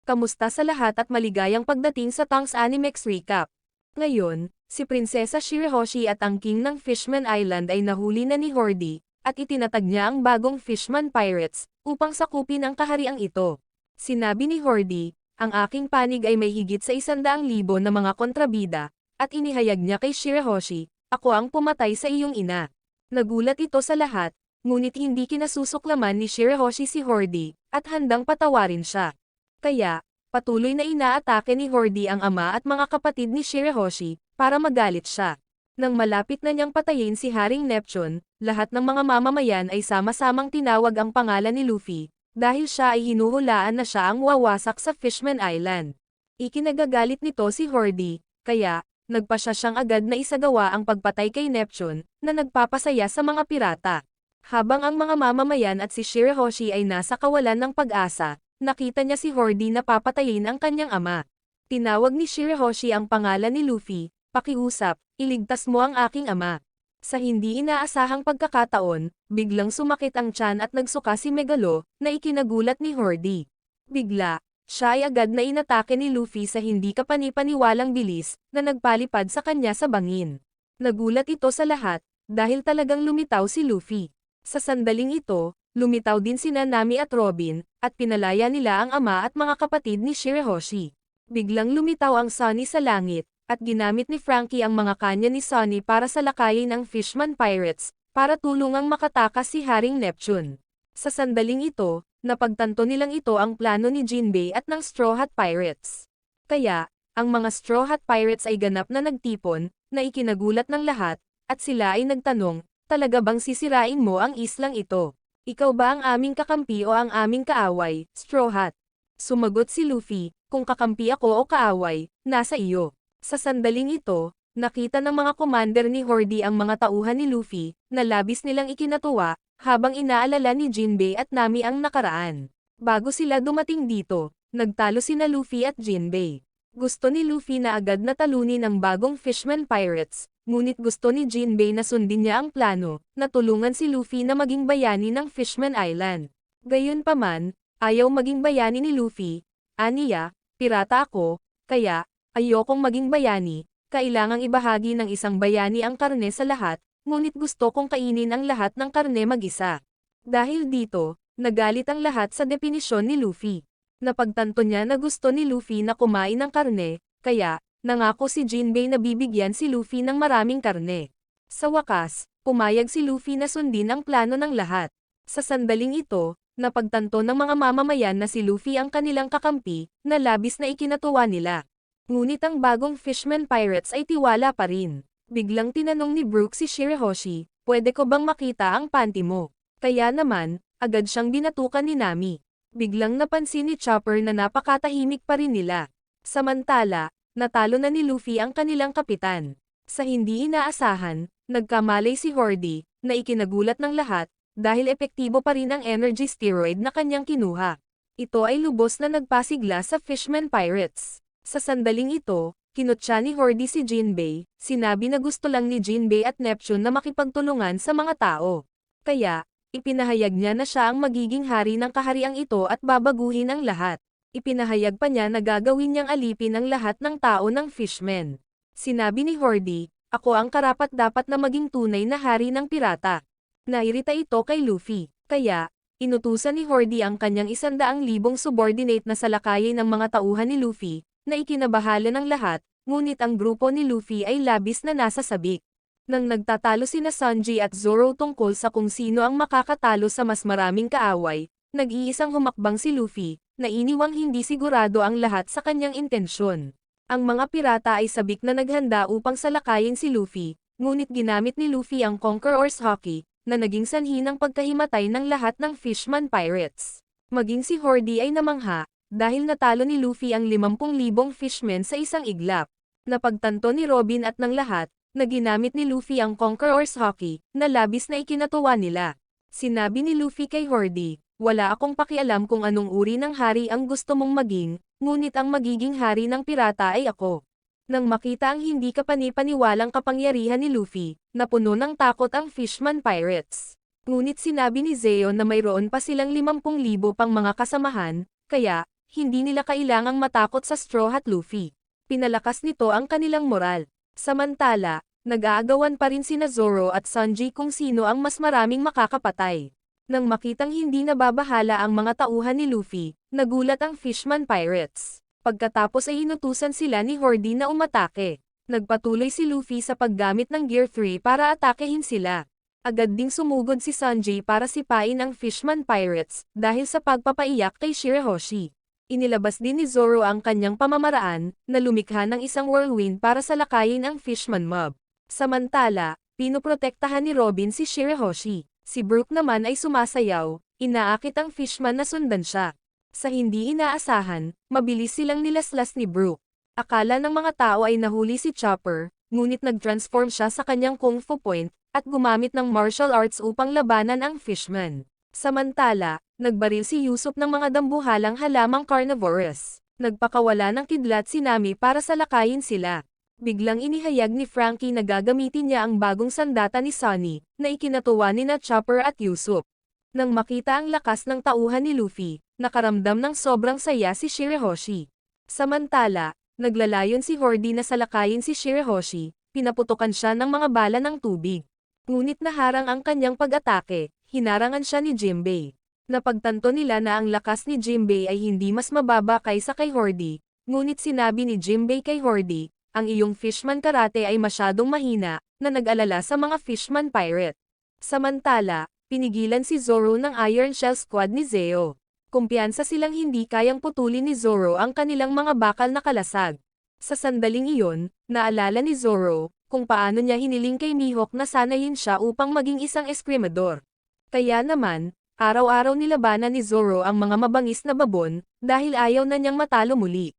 Kamusta sa lahat at maligayang pagdating sa Tongs Animex Recap. Ngayon, si Prinsesa Shirahoshi at ang King ng Fishman Island ay nahuli na ni Hordy, at itinatag niya ang bagong Fishman Pirates, upang sakupin ang kahariang ito. Sinabi ni Hordy, ang aking panig ay may higit sa 100,000 na mga kontrabida, at inihayag niya kay Shirahoshi, ako ang pumatay sa iyong ina. Nagulat ito sa lahat, ngunit hindi kinasusuklaman ni Shirahoshi si Hordy, at handang patawarin siya. Kaya, patuloy na inaatake ni Hordy ang ama at mga kapatid ni Shirahoshi, para magalit siya. Nang malapit na niyang patayin si Haring Neptune, lahat ng mga mamamayan ay sama-samang tinawag ang pangalan ni Luffy, dahil siya ay hinuhulaan na siya ang wawasak sa Fishman Island. Ikinagagalit nito si Hordy, kaya, nagpasya siyang agad na isagawa ang pagpatay kay Neptune, na nagpapasaya sa mga pirata. Habang ang mga mamamayan at si Shirahoshi ay nasa kawalan ng pag-asa, nakita niya si Hordy na papatayin ang kanyang ama. Tinawag ni Shirahoshi ang pangalan ni Luffy, pakiusap, iligtas mo ang aking ama. Sa hindi inaasahang pagkakataon, biglang sumakit ang tiyan at nagsuka si Megalo, na ikinagulat ni Hordy. Bigla, siya ay agad na inatake ni Luffy sa hindi kapanipaniwalang bilis, na nagpalipad sa kanya sa bangin. Nagulat ito sa lahat, dahil talagang lumitaw si Luffy. Sa sandaling ito, lumitaw din sina Nami at Robin, at pinalaya nila ang ama at mga kapatid ni Shirahoshi. Biglang lumitaw ang Sunny sa langit, at ginamit ni Franky ang mga kanya ni Sunny para salakayin ang Fishman Pirates, para tulungang makatakas si Haring Neptune. Sa sandaling ito, napagtanto nilang ito ang plano ni Jinbei at ng Straw Hat Pirates. Kaya, ang mga Straw Hat Pirates ay ganap na nagtipon, na ikinagulat ng lahat, at sila ay nagtanong, talaga bang sisirain mo ang islang ito? Ikaw ba ang aming kakampi o ang aming kaaway, Straw Hat? Sumagot si Luffy, kung kakampi ako o kaaway, nasa iyo. Sa sandaling ito, nakita ng mga commander ni Hordy ang mga tauhan ni Luffy, na labis nilang ikinatuwa, habang inaalala ni Jinbei at Nami ang nakaraan. Bago sila dumating dito, nagtalo sina Luffy at Jinbei. Gusto ni Luffy na agad na talunin ang bagong Fishman Pirates, ngunit gusto ni Jinbei na sundin niya ang plano, na tulungan si Luffy na maging bayani ng Fishman Island. Gayunpaman, ayaw maging bayani ni Luffy. Aniya, pirata ako, kaya, ayokong maging bayani, kailangang ibahagi ng isang bayani ang karne sa lahat, ngunit gusto kong kainin ang lahat ng karne mag-isa. Dahil dito, nagalit ang lahat sa definisyon ni Luffy. Napagtanto niya na gusto ni Luffy na kumain ng karne, kaya, nangako si Jinbei na bibigyan si Luffy ng maraming karne. Sa wakas, pumayag si Luffy na sundin ang plano ng lahat. Sa sandaling ito, napagtanto ng mga mamamayan na si Luffy ang kanilang kakampi, na labis na ikinatuwa nila. Ngunit ang bagong Fishman Pirates ay tiwala pa rin. Biglang tinanong ni Brook si Shirahoshi, pwede ko bang makita ang panty mo? Kaya naman, agad siyang binatukan ni Nami. Biglang napansin ni Chopper na napakatahimik pa rin nila. Samantala, natalo na ni Luffy ang kanilang kapitan. Sa hindi inaasahan, nagkamalay si Hordy, na ikinagulat ng lahat, dahil epektibo pa rin ang energy steroid na kanyang kinuha. Ito ay lubos na nagpasigla sa Fishman Pirates. Sa sandaling ito, kinutya ni Hordy si Jinbei, sinabi na gusto lang ni Jinbei at Neptune na makipagtulungan sa mga tao. Kaya, ipinahayag niya na siya ang magiging hari ng kahariang ito at babaguhin ang lahat. Ipinahayag pa niya na gagawin niyang alipin ang lahat ng tao ng Fishman. Sinabi ni Hordy, ako ang karapat-dapat na maging tunay na hari ng pirata. Nairita ito kay Luffy, kaya, inutusan ni Hordy ang kanyang 100,000 subordinate na salakayin ng mga tauhan ni Luffy, na ikinabahala ng lahat, ngunit ang grupo ni Luffy ay labis na nasa sabik. Nang nagtatalo sina Sanji at Zoro tungkol sa kung sino ang makakatalo sa mas maraming kaaway, nag-iisang humakbang si Luffy, na iniwang hindi sigurado ang lahat sa kanyang intensyon. Ang mga pirata ay sabik na naghanda upang salakayin si Luffy, ngunit ginamit ni Luffy ang Conqueror's Haki, na naging sanhi ng pagkahimatay ng lahat ng Fishman Pirates. Maging si Hordy ay namangha, dahil natalo ni Luffy ang 50,000 Fishmen sa isang iglap. Napagtanto ni Robin at ng lahat, na ginamit ni Luffy ang Conqueror's Haki, na labis na ikinatuwa nila. Sinabi ni Luffy kay Hordy, wala akong pakialam kung anong uri ng hari ang gusto mong maging, ngunit ang magiging hari ng pirata ay ako. Nang makita ang hindi kapanipaniwalang kapangyarihan ni Luffy, napuno ng takot ang Fishman Pirates. Ngunit sinabi ni Zeo na mayroon pa silang 50,000 pang mga kasamahan, kaya, hindi nila kailangang matakot sa Straw Hat Luffy. Pinalakas nito ang kanilang moral. Samantala, nag-aagawan pa rin sina Zoro at Sanji kung sino ang mas maraming makakapatay. Nang makitang hindi nababahala ang mga tauhan ni Luffy, nagulat ang Fishman Pirates. Pagkatapos ay inutusan sila ni Horde na umatake. Nagpatuloy si Luffy sa paggamit ng Gear 3 para atakehin sila. Agad ding sumugod si Sanji para sipain ang Fishman Pirates, dahil sa pagpapaiyak kay Shirahoshi. Inilabas din ni Zoro ang kanyang pamamaraan, na lumikha ng isang whirlwind para salakayin ang Fishman Mob. Samantala, pinoprotektahan ni Robin si Shirahoshi. Si Brook naman ay sumasayaw, inaakit ang Fishman na sundan siya. Sa hindi inaasahan, mabilis silang nilaslas ni Brook. Akala ng mga tao ay nahuli si Chopper, ngunit nag-transform siya sa kanyang Kung Fu Point, at gumamit ng martial arts upang labanan ang Fishman. Samantala, nagbaril si Usopp ng mga dambuhalang halamang carnivorous. Nagpakawala ng kidlat si Nami para salakayin sila. Biglang inihayag ni Franky na gagamitin niya ang bagong sandata ni Sunny, na ikinatuwa ni na Chopper at Usopp. Nang makita ang lakas ng tauhan ni Luffy, nakaramdam ng sobrang saya si Shirahoshi. Samantala, naglalayon si Horde na salakayin si Shirahoshi, pinaputukan siya ng mga bala ng tubig. Ngunit naharang ang kanyang pag-atake, hinarangan siya ni Jinbei. Napagtanto nila na ang lakas ni Jinbei ay hindi mas mababa kaysa kay Horde, ngunit sinabi ni Jinbei kay Horde, ang iyong Fishman Karate ay masyadong mahina, na nag-alala sa mga Fishman Pirate. Samantala, pinigilan si Zoro ng Iron Shell Squad ni Zeo. Kumpiyansa silang hindi kayang putulin ni Zoro ang kanilang mga bakal na kalasag. Sa sandaling iyon, naalala ni Zoro, kung paano niya hiniling kay Mihawk na sanayin siya upang maging isang eskrimador. Kaya naman, araw-araw nilabanan ni Zoro ang mga mabangis na babon, dahil ayaw na niyang matalo muli.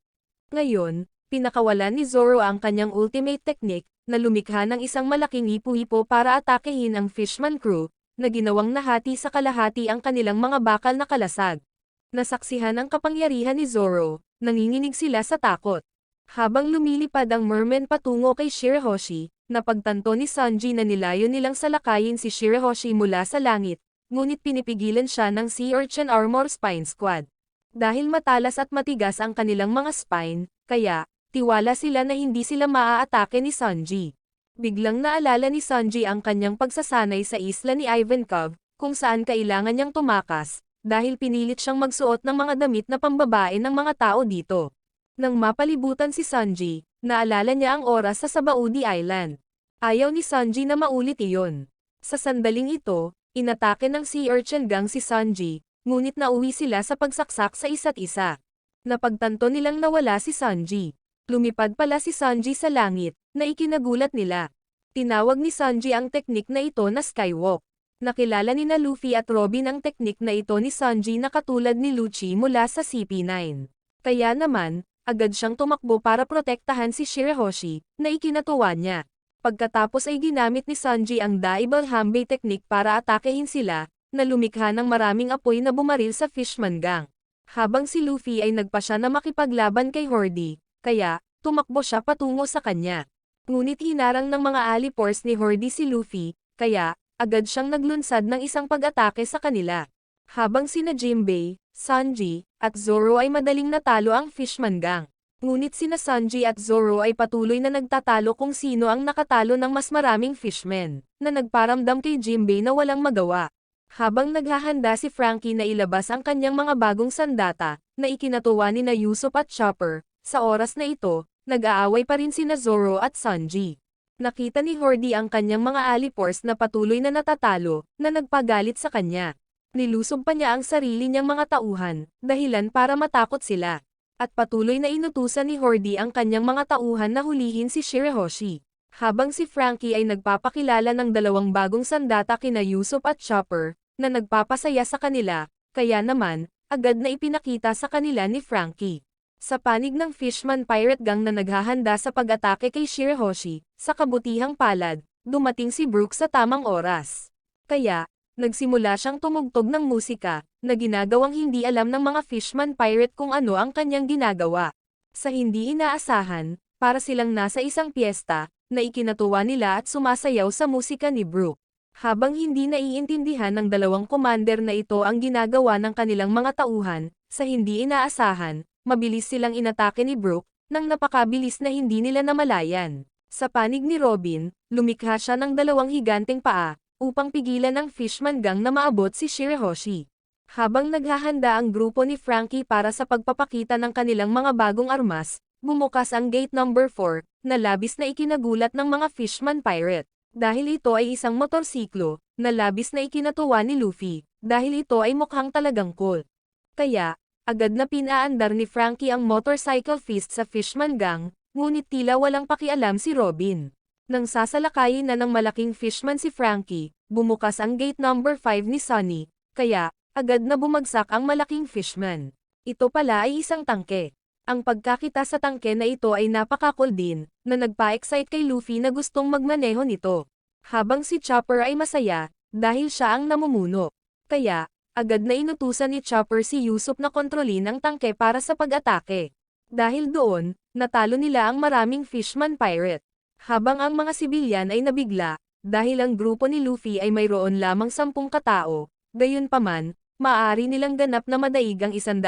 Ngayon, pinakawalan ni Zoro ang kanyang ultimate technique, na lumikha ng isang malaking hipo-hipo para atakehin ang Fishman crew, na ginawang nahati sa kalahati ang kanilang mga bakal na kalasag. Nasaksihan ang kapangyarihan ni Zoro, nanginginig sila sa takot. Habang lumilipad ang merman patungo kay Shirahoshi, napagtanto ni Sanji na nilayo nilang salakayin si Shirahoshi mula sa langit, ngunit pinipigilan siya ng Sea Urchin Armor Spine Squad. Dahil matalas at matigas ang kanilang mga spine, kaya, tiwala sila na hindi sila maaatake ni Sanji. Biglang naalala ni Sanji ang kanyang pagsasanay sa isla ni Ivankov, kung saan kailangan niyang tumakas, dahil pinilit siyang magsuot ng mga damit na pambabae ng mga tao dito. Nang mapalibutan si Sanji, naalala niya ang oras sa Sabaudi Island. Ayaw ni Sanji na maulit iyon. Sa sandaling ito, inatake ng Sea Urchin Gang si Sanji, ngunit nauwi sila sa pagsaksak sa isa't isa. Napagtanto nilang nawala si Sanji. Lumipad pala si Sanji sa langit, na ikinagulat nila. Tinawag ni Sanji ang teknik na ito na Skywalk. Nakilala ni na Luffy at Robin ang teknik na ito ni Sanji na katulad ni Lucci mula sa CP9. Kaya naman, agad siyang tumakbo para protektahan si Shirahoshi, na ikinatuwa niya. Pagkatapos ay ginamit ni Sanji ang Daibal Hambei teknik para atakehin sila, na lumikha ng maraming apoy na bumaril sa Fishman Gang. Habang si Luffy ay nagpasya na makipaglaban kay Horde, kaya, tumakbo siya patungo sa kanya. Ngunit hinarang ng mga alipores ni Horde si Luffy, kaya, agad siyang naglunsad ng isang pag-atake sa kanila. Habang sina Jinbei, Sanji, at Zoro ay madaling natalo ang Fishman Gang. Ngunit sina Sanji at Zoro ay patuloy na nagtatalo kung sino ang nakatalo ng mas maraming fishmen, na nagparamdam kay Jinbei na walang magawa. Habang naghahanda si Franky na ilabas ang kanyang mga bagong sandata, na ikinatuwa ni na Usopp at Chopper, sa oras na ito, nag-aaway pa rin sina Zoro at Sanji. Nakita ni Horde ang kanyang mga alipores na patuloy na natatalo, na nagpagalit sa kanya. Nilusob pa niya ang sarili niyang mga tauhan, dahilan para matakot sila. At patuloy na inutusan ni Horde ang kanyang mga tauhan na hulihin si Shirahoshi. Habang si Franky ay nagpapakilala ng dalawang bagong sandata kina Usopp at Chopper, na nagpapasaya sa kanila, kaya naman, agad na ipinakita sa kanila ni Franky. Sa panig ng Fishman Pirate Gang na naghahanda sa pag-atake kay Shirahoshi, sa kabutihang palad, dumating si Brook sa tamang oras. Kaya, nagsimula siyang tumugtog ng musika, na ginagawang hindi alam ng mga Fishman Pirate kung ano ang kanyang ginagawa. Sa hindi inaasahan, para silang nasa isang piyesta, na ikinatuwa nila at sumasayaw sa musika ni Brook. Habang hindi naiintindihan ng dalawang commander na ito ang ginagawa ng kanilang mga tauhan, sa hindi inaasahan, mabilis silang inatake ni Brook, nang napakabilis na hindi nila namalayan. Sa panig ni Robin, lumikha siya ng dalawang higanteng paa, upang pigilan ng Fishman Gang na maabot si Shirahoshi. Habang naghahanda ang grupo ni Frankie para sa pagpapakita ng kanilang mga bagong armas, bumukas ang gate number 4, na labis na ikinagulat ng mga Fishman Pirate. Dahil ito ay isang motorsiklo, na labis na ikinatuwa ni Luffy, dahil ito ay mukhang talagang cool. Kaya, agad na pinaandar ni Frankie ang motorcycle fist sa Fishman Gang, ngunit tila walang pakialam si Robin. Nang sasalakayin na ng malaking fishman si Frankie, bumukas ang gate number 5 ni Sunny, kaya, agad na bumagsak ang malaking fishman. Ito pala ay isang tangke. Ang pagkakita sa tangke na ito ay napaka-cool din, na nagpa-excite kay Luffy na gustong magmaneho nito. Habang si Chopper ay masaya, dahil siya ang namumuno. Kaya, agad na inutusan ni Chopper si Usopp na kontrolin ang tangke para sa pag-atake. Dahil doon, natalo nila ang maraming Fishman Pirate. Habang ang mga sibilyan ay nabigla, dahil ang grupo ni Luffy ay mayroon lamang 10 katao, gayunpaman, maaari nilang ganap na madaig ang 100,000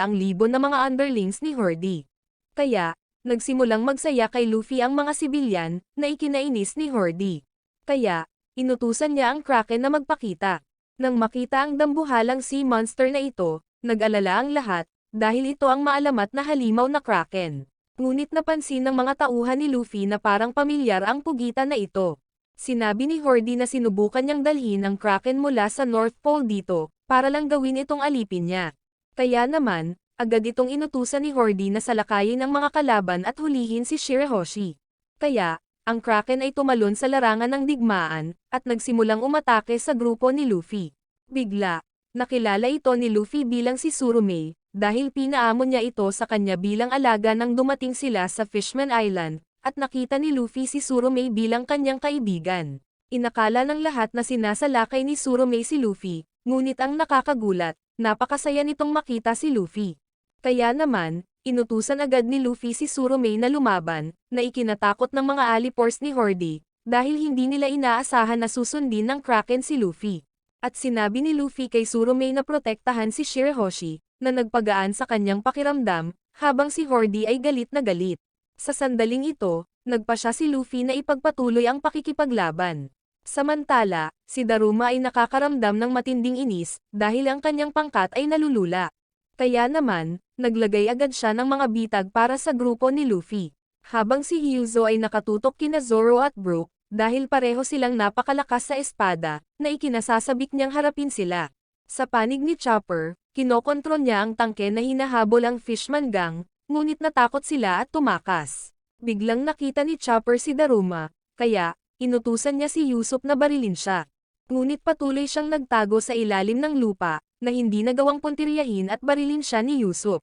na mga underlings ni Horde. Kaya, nagsimulang magsaya kay Luffy ang mga sibilyan, na ikinainis ni Horde. Kaya, inutusan niya ang Kraken na magpakita. Nang makita ang dambuhalang sea monster na ito, nag-alala ang lahat, dahil ito ang maalamat na halimaw na Kraken. Ngunit napansin ng mga tauhan ni Luffy na parang pamilyar ang pugitan na ito. Sinabi ni Horde na sinubukan niyang dalhin ang Kraken mula sa North Pole dito, para lang gawin itong alipin niya. Kaya naman, agad itong inutusan ni Horde na salakayin ang mga kalaban at hulihin si Shirahoshi. Kaya, ang Kraken ay tumalon sa larangan ng digmaan, at nagsimulang umatake sa grupo ni Luffy. Bigla, nakilala ito ni Luffy bilang si Tsurumei, dahil pinaamon niya ito sa kanya bilang alaga nang dumating sila sa Fishman Island, at nakita ni Luffy si Tsurumei bilang kanyang kaibigan. Inakala ng lahat na sinasalakay ni Tsurumei si Luffy, ngunit ang nakakagulat, napakasaya nitong makita si Luffy. Kaya naman, inutusan agad ni Luffy si Tsurumei na lumaban, na ikinatakot ng mga alipores ni Horde, dahil hindi nila inaasahan na susundin ng Kraken si Luffy. At sinabi ni Luffy kay Tsurumei na protektahan si Shirahoshi, na nagpagaan sa kanyang pakiramdam, habang si Horde ay galit na galit. Sa sandaling ito, nagpa siya si Luffy na ipagpatuloy ang pakikipaglaban. Samantala, si Daruma ay nakakaramdam ng matinding inis, dahil ang kanyang pangkat ay nalulula. Kaya naman, naglagay agad siya ng mga bitag para sa grupo ni Luffy. Habang si Hyuzo ay nakatutok kina Zoro at Brook, dahil pareho silang napakalakas sa espada, na ikinasasabik niyang harapin sila. Sa panig ni Chopper, kinokontrol niya ang tangke na hinahabol ang Fishman Gang, ngunit natakot sila at tumakas. Biglang nakita ni Chopper si Daruma, kaya, inutusan niya si Usopp na barilin siya. Ngunit patuloy siyang nagtago sa ilalim ng lupa, na hindi nagawang puntiryahin at barilin siya ni Usopp.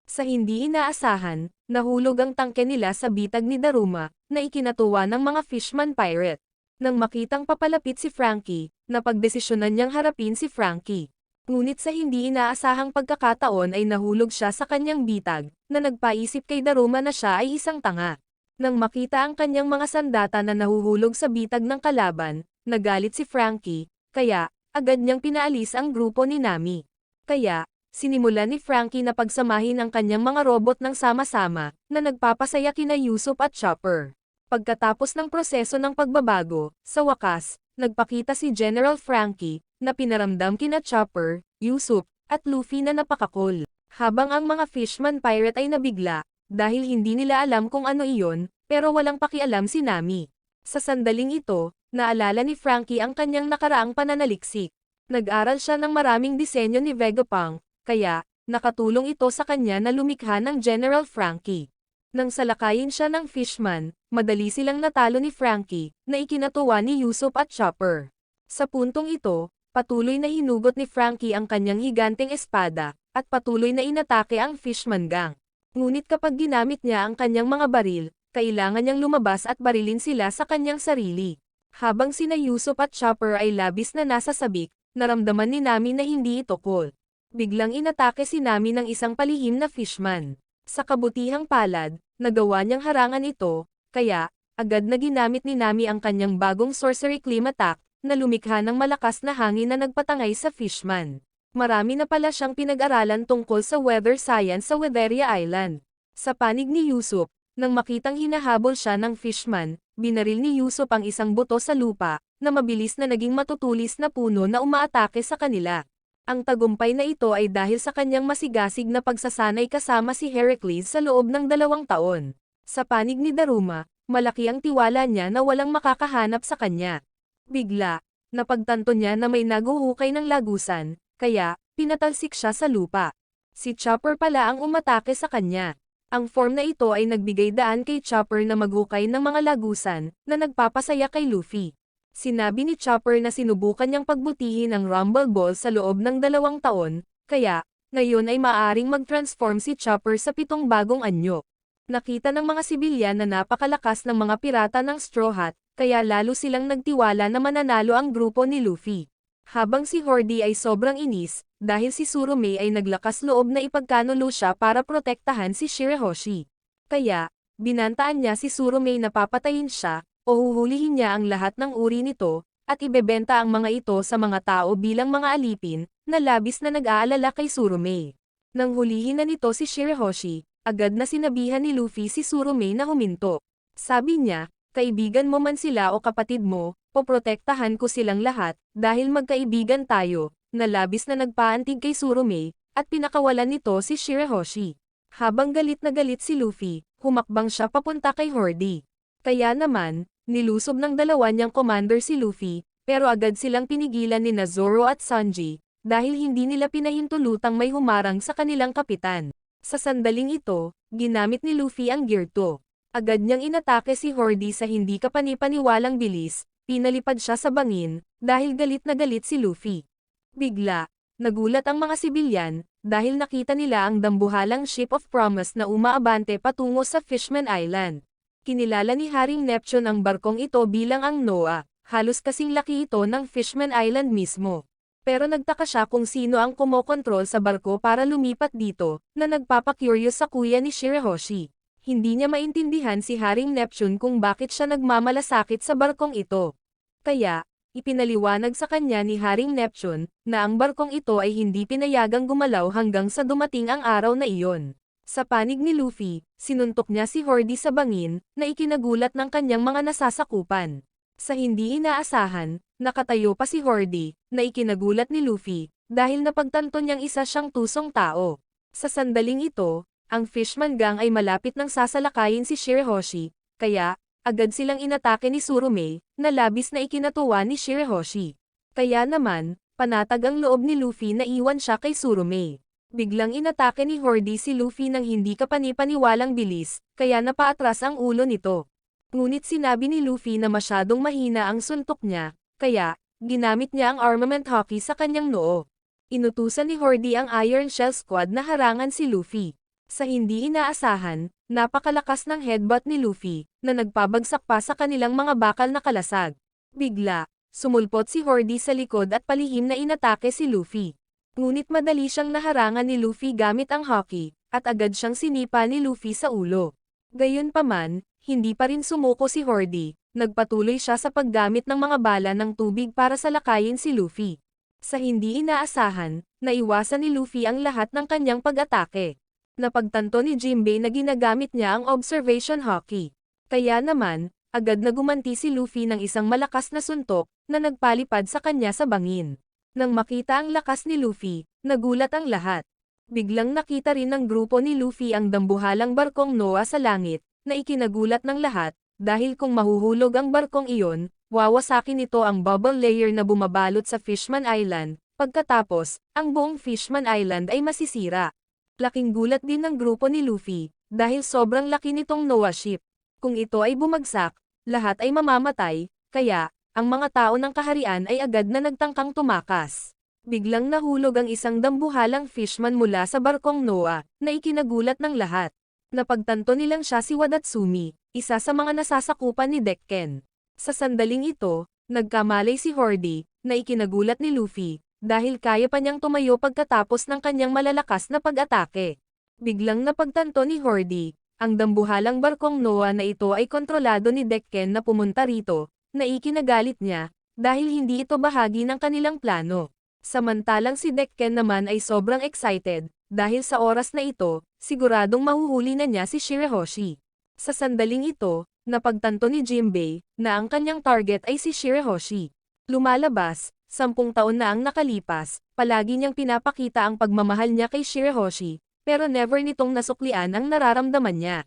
Sa hindi inaasahan, nahulog ang tangke nila sa bitag ni Daruma, na ikinatuwa ng mga Fishman Pirate. Nang makitang papalapit si Frankie, napagdesisyonan niyang harapin si Frankie. Ngunit sa hindi inaasahang pagkakataon ay nahulog siya sa kanyang bitag, na nagpaisip kay Daruma na siya ay isang tanga. Nang makita ang kanyang mga sandata na nahuhulog sa bitag ng kalaban, nagalit si Frankie, kaya, agad niyang pinaalis ang grupo ni Nami. Kaya, sinimulan ni Frankie na pagsamahin ang kanyang mga robot ng sama-sama, na nagpapasaya kina Usopp at Chopper. Pagkatapos ng proseso ng pagbabago, sa wakas, nagpakita si General Frankie, na pinaramdam kina Chopper, Usopp, at Luffy na napaka-cool. Habang ang mga Fishman Pirate ay nabigla, dahil hindi nila alam kung ano iyon, pero walang pakialam si Nami. Sa sandaling ito, naalala ni Frankie ang kanyang nakaraang pananaliksik. Nag-aral siya ng maraming disenyo ni Vegapunk, kaya, nakatulong ito sa kanya na lumikha ng General Frankie. Nang salakayin siya ng Fishman, madali silang natalo ni Frankie, na ikinatuwa ni Usopp at Chopper. Sa puntong ito, patuloy na hinugot ni Frankie ang kanyang higanteng espada, at patuloy na inatake ang Fishman Gang. Ngunit kapag ginamit niya ang kanyang mga baril, kailangan niyang lumabas at barilin sila sa kanyang sarili. Habang sina Usopp at Chopper ay labis na nasa sabik, naramdaman ni Nami na hindi ito cool. Biglang inatake si Nami ng isang palihim na fishman. Sa kabutihang palad, nagawa niyang harangan ito, kaya, agad na ginamit ni Nami ang kanyang bagong Sorcery Climb Attack, na lumikha ng malakas na hangin na nagpatangay sa fishman. Marami na pala siyang pinag-aralan tungkol sa weather science sa Weatheria Island. Sa panig ni Yusuf, nang makitang hinahabol siya ng fishman, binaril ni Yusuf ang isang buto sa lupa, na mabilis na naging matutulis na puno na umaatake sa kanila. Ang tagumpay na ito ay dahil sa kanyang masigasig na pagsasanay kasama si Heracles sa loob ng 2 taon. Sa panig ni Daruma, malaki ang tiwala niya na walang makakahanap sa kanya. Bigla, napagtanto niya na may naguhukay ng lagusan, kaya, pinatalsik siya sa lupa. Si Chopper pala ang umatake sa kanya. Ang form na ito ay nagbigay daan kay Chopper na maghukay ng mga lagusan, na nagpapasaya kay Luffy. Sinabi ni Chopper na sinubukan niyang pagbutihin ang Rumble Ball sa loob ng 2 taon, kaya, ngayon ay maaaring mag-transform si Chopper sa 7 bagong anyo. Nakita ng mga sibilyan na napakalakas ng mga pirata ng Straw Hat, kaya lalo silang nagtiwala na mananalo ang grupo ni Luffy. Habang si Horde ay sobrang inis, dahil si Tsurumei ay naglakas loob na ipagkanulo siya para protektahan si Shirahoshi. Kaya, binantaan niya si Tsurumei na papatayin siya, o huhulihin niya ang lahat ng uri nito, at ibebenta ang mga ito sa mga tao bilang mga alipin, na labis na nag-aalala kay Tsurumei. Nang hulihin na nito si Shirahoshi, agad na sinabihan ni Luffy si Tsurumei na huminto. Sabi niya, kaibigan mo man sila o kapatid mo, poprotektahan ko silang lahat, dahil magkaibigan tayo, na labis na nagpaantig kay Tsurumei, at pinakawalan nito si Shirahoshi. Habang galit na galit si Luffy, humakbang siya papunta kay Horde. Kaya naman, nilusob ng dalawa niyang commander si Luffy, pero agad silang pinigilan ni Zoro at Sanji, dahil hindi nila pinahintulutang may humarang sa kanilang kapitan. Sa sandaling ito, ginamit ni Luffy ang Gear 2. Agad niyang inatake si Horde sa hindi kapani-paniwalang bilis, pinalipad siya sa bangin, dahil galit na galit si Luffy. Bigla, nagulat ang mga sibilyan, dahil nakita nila ang dambuhalang Ship of Promise na umaabante patungo sa Fishman Island. Kinilala ni Haring Neptune ang barkong ito bilang ang Noah, halos kasing laki ito ng Fishman Island mismo. Pero nagtaka siya kung sino ang kumokontrol sa barko para lumipat dito, na nagpapakuryos sa kuya ni Shirahoshi. Hindi niya maintindihan si Haring Neptune kung bakit siya nagmamalasakit sa barkong ito. Kaya, ipinaliwanag sa kanya ni Haring Neptune, na ang barkong ito ay hindi pinayagang gumalaw hanggang sa dumating ang araw na iyon. Sa panig ni Luffy, sinuntok niya si Horde sa bangin, na ikinagulat ng kanyang mga nasasakupan. Sa hindi inaasahan, nakatayo pa si Horde, na ikinagulat ni Luffy, dahil napagtanto niyang isa siyang tusong tao. Sa sandaling ito, ang Fishman Gang ay malapit nang sasalakayin si Shirahoshi, kaya, agad silang inatake ni Tsurumei, na labis na ikinatuwa ni Shirahoshi. Kaya naman, panatag ang loob ni Luffy na iwan siya kay Tsurumei. Biglang inatake ni Horde si Luffy ng hindi kapani-paniwalang bilis, kaya napaatras ang ulo nito. Ngunit sinabi ni Luffy na masyadong mahina ang suntok niya, kaya, ginamit niya ang armament hockey sa kanyang noo. Inutusan ni Horde ang Iron Shell Squad na harangan si Luffy. Sa hindi inaasahan, napakalakas ng headbutt ni Luffy, na nagpabagsak pa sa kanilang mga bakal na kalasag. Bigla, sumulpot si Horde sa likod at palihim na inatake si Luffy. Ngunit madali siyang naharangan ni Luffy gamit ang hockey, at agad siyang sinipa ni Luffy sa ulo. Gayunpaman, hindi pa rin sumuko si Horde, nagpatuloy siya sa paggamit ng mga bala ng tubig para salakayin si Luffy. Sa hindi inaasahan, naiwasan ni Luffy ang lahat ng kanyang pag-atake. Napagtanto ni Jinbei na ginagamit niya ang observation hockey. Kaya naman, agad na gumanti si Luffy ng isang malakas na suntok, na nagpalipad sa kanya sa bangin. Nang makita ang lakas ni Luffy, nagulat ang lahat. Biglang nakita rin ng grupo ni Luffy ang dambuhalang barkong Noah sa langit, na ikinagulat ng lahat, dahil kung mahuhulog ang barkong iyon, wawasakin nito ang bubble layer na bumabalot sa Fishman Island, pagkatapos, ang buong Fishman Island ay masisira. Laking gulat din ng grupo ni Luffy, dahil sobrang laki nitong Noah ship. Kung ito ay bumagsak, lahat ay mamamatay, kaya, ang mga tao ng kaharian ay agad na nagtangkang tumakas. Biglang nahulog ang isang dambuhalang fishman mula sa barkong Noah, na ikinagulat ng lahat. Napagtanto nilang siya si Wadatsumi, isa sa mga nasasakupan ni Dekken. Sa sandaling ito, nagkamalay si Horde, na ikinagulat ni Luffy, dahil kaya pa niyang tumayo pagkatapos ng kanyang malalakas na pag-atake. Biglang napagtanto ni Horde, ang dambuhalang barkong Noah na ito ay kontrolado ni Dekken na pumunta rito, na ikinagalit niya, dahil hindi ito bahagi ng kanilang plano. Samantalang si Dekken naman ay sobrang excited, dahil sa oras na ito, siguradong mahuhuli na niya si Shirahoshi. Sa sandaling ito, napagtanto ni Jinbei, na ang kanyang target ay si Shirahoshi. Lumalabas, 10 taon na ang nakalipas, palagi niyang pinapakita ang pagmamahal niya kay Shirahoshi, pero never nitong nasuklian ang nararamdaman niya.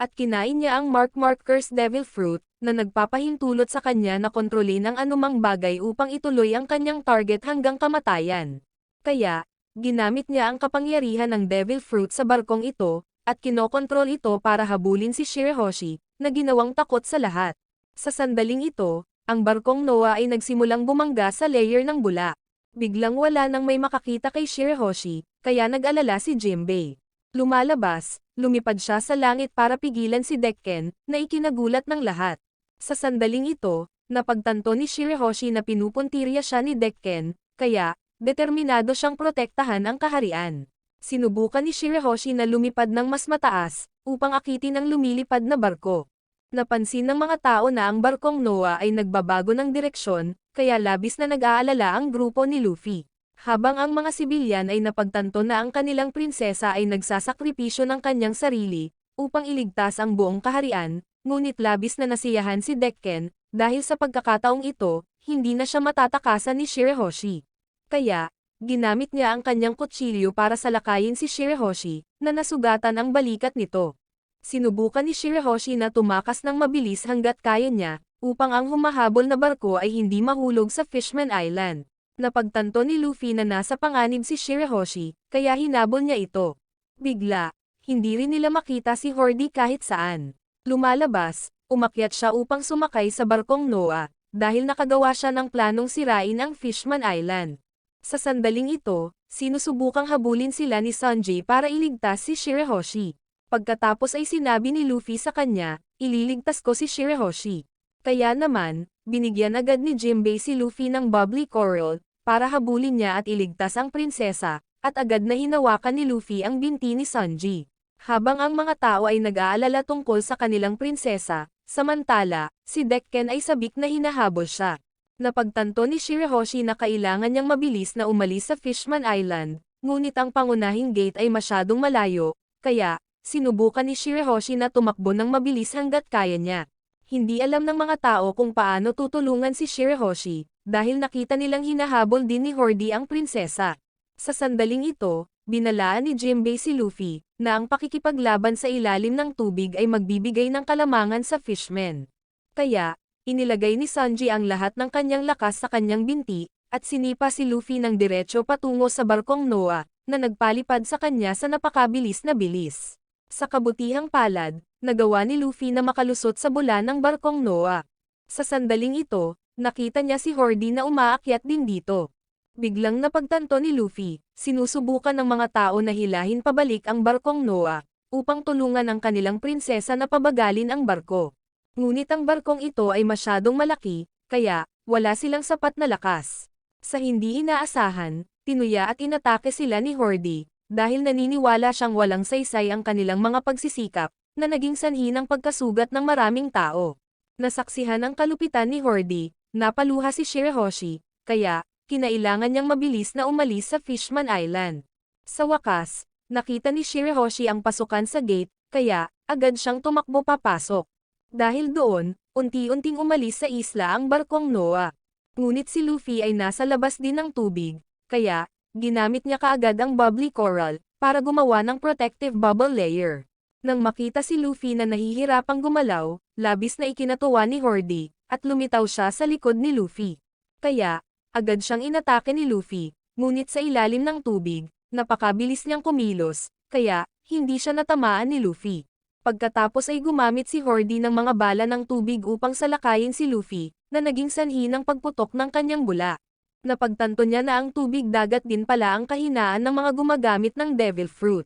At kinain niya ang Mark Cursed Devil Fruit, na nagpapahintulot sa kanya na kontrolin ang anumang bagay upang ituloy ang kanyang target hanggang kamatayan. Kaya, ginamit niya ang kapangyarihan ng Devil Fruit sa barkong ito, at kinokontrol ito para habulin si Shirahoshi, na ginawang takot sa lahat. Sa sandaling ito, ang barkong Noah ay nagsimulang bumangga sa layer ng bula. Biglang wala nang may makakita kay Shirahoshi, kaya nag-alala si Jinbei. Lumalabas, lumipad siya sa langit para pigilan si Dekken, na ikinagulat ng lahat. Sa sandaling ito, napagtanto ni Shirahoshi na pinupuntirya siya ni Dekken, kaya, determinado siyang protektahan ang kaharian. Sinubukan ni Shirahoshi na lumipad ng mas mataas, upang akitin ang lumilipad na barko. Napansin ng mga tao na ang barkong Noah ay nagbabago ng direksyon, kaya labis na nag-aalala ang grupo ni Luffy. Habang ang mga sibilyan ay napagtanto na ang kanilang prinsesa ay nagsasakripisyo ng kanyang sarili, upang iligtas ang buong kaharian, ngunit labis na nasiyahan si Dekken, dahil sa pagkakataong ito, hindi na siya matatakasan ni Shirahoshi. Kaya, ginamit niya ang kanyang kutsilyo para salakayin si Shirahoshi, na nasugatan ang balikat nito. Sinubukan ni Shirahoshi na tumakas ng mabilis hanggat kaya niya, upang ang humahabol na barko ay hindi mahulog sa Fishman Island. Napagtanto ni Luffy na nasa panganib si Shirahoshi, kaya hinabol niya ito. Bigla, hindi rin nila makita si Horde kahit saan. Lumalabas, umakyat siya upang sumakay sa barkong Noah, dahil nakagawa siya ng planong sirain ang Fishman Island. Sa sandaling ito, sinusubukang habulin sila ni Sanji para iligtas si Shirahoshi. Pagkatapos ay sinabi ni Luffy sa kanya, ililigtas ko si Shirahoshi. Kaya naman, binigyan agad ni Jinbei si Luffy ng bubbly coral, para habulin niya at iligtas ang prinsesa, at agad na hinawakan ni Luffy ang binti ni Sanji. Habang ang mga tao ay nag-aalala tungkol sa kanilang prinsesa, samantala, si Dekken ay sabik na hinahabol siya. Napagtanto ni Shirahoshi na kailangan niyang mabilis na umalis sa Fishman Island, ngunit ang pangunahing gate ay masyadong malayo, kaya, sinubukan ni Shirahoshi na tumakbo ng mabilis hanggat kaya niya. Hindi alam ng mga tao kung paano tutulungan si Shirahoshi, dahil nakita nilang hinahabol din ni Horde ang prinsesa. Sa sandaling ito, binalaan ni Jinbei si Luffy, na ang pakikipaglaban sa ilalim ng tubig ay magbibigay ng kalamangan sa Fishman. Kaya, inilagay ni Sanji ang lahat ng kanyang lakas sa kanyang binti, at sinipa si Luffy ng diretso patungo sa barkong Noah, na nagpalipad sa kanya sa napakabilis na bilis. Sa kabutihang palad, nagawa ni Luffy na makalusot sa bula ng barkong Noah. Sa sandaling ito, nakita niya si Horde na umaakyat din dito. Biglang napagtanto ni Luffy, sinusubukan ng mga tao na hilahin pabalik ang barkong Noah, upang tulungan ang kanilang prinsesa na pabagalin ang barko. Ngunit ang barkong ito ay masyadong malaki, kaya, wala silang sapat na lakas. Sa hindi inaasahan, tinuya at inatake sila ni Horde, dahil naniniwala siyang walang saysay ang kanilang mga pagsisikap, na naging sanhi ng pagkasugat ng maraming tao. Nasaksihan ang kalupitan ni Horde, napaluha si Shirahoshi, kaya, kinailangan niyang mabilis na umalis sa Fishman Island. Sa wakas, nakita ni Shirahoshi ang pasukan sa gate, kaya, agad siyang tumakbo papasok. Dahil doon, unti-unting umalis sa isla ang barkong Noah. Ngunit si Luffy ay nasa labas din ng tubig, kaya, ginamit niya kaagad ang bubbly coral, para gumawa ng protective bubble layer. Nang makita si Luffy na nahihirapang gumalaw, labis na ikinatuwa ni Horde, at lumitaw siya sa likod ni Luffy. Kaya, agad siyang inatake ni Luffy, ngunit sa ilalim ng tubig, napakabilis niyang kumilos, kaya, hindi siya natamaan ni Luffy. Pagkatapos ay gumamit si Horde ng mga bala ng tubig upang salakayin si Luffy, na naging sanhi ng pagputok ng kanyang bula. Napagtanto niya na ang tubig dagat din pala ang kahinaan ng mga gumagamit ng Devil Fruit.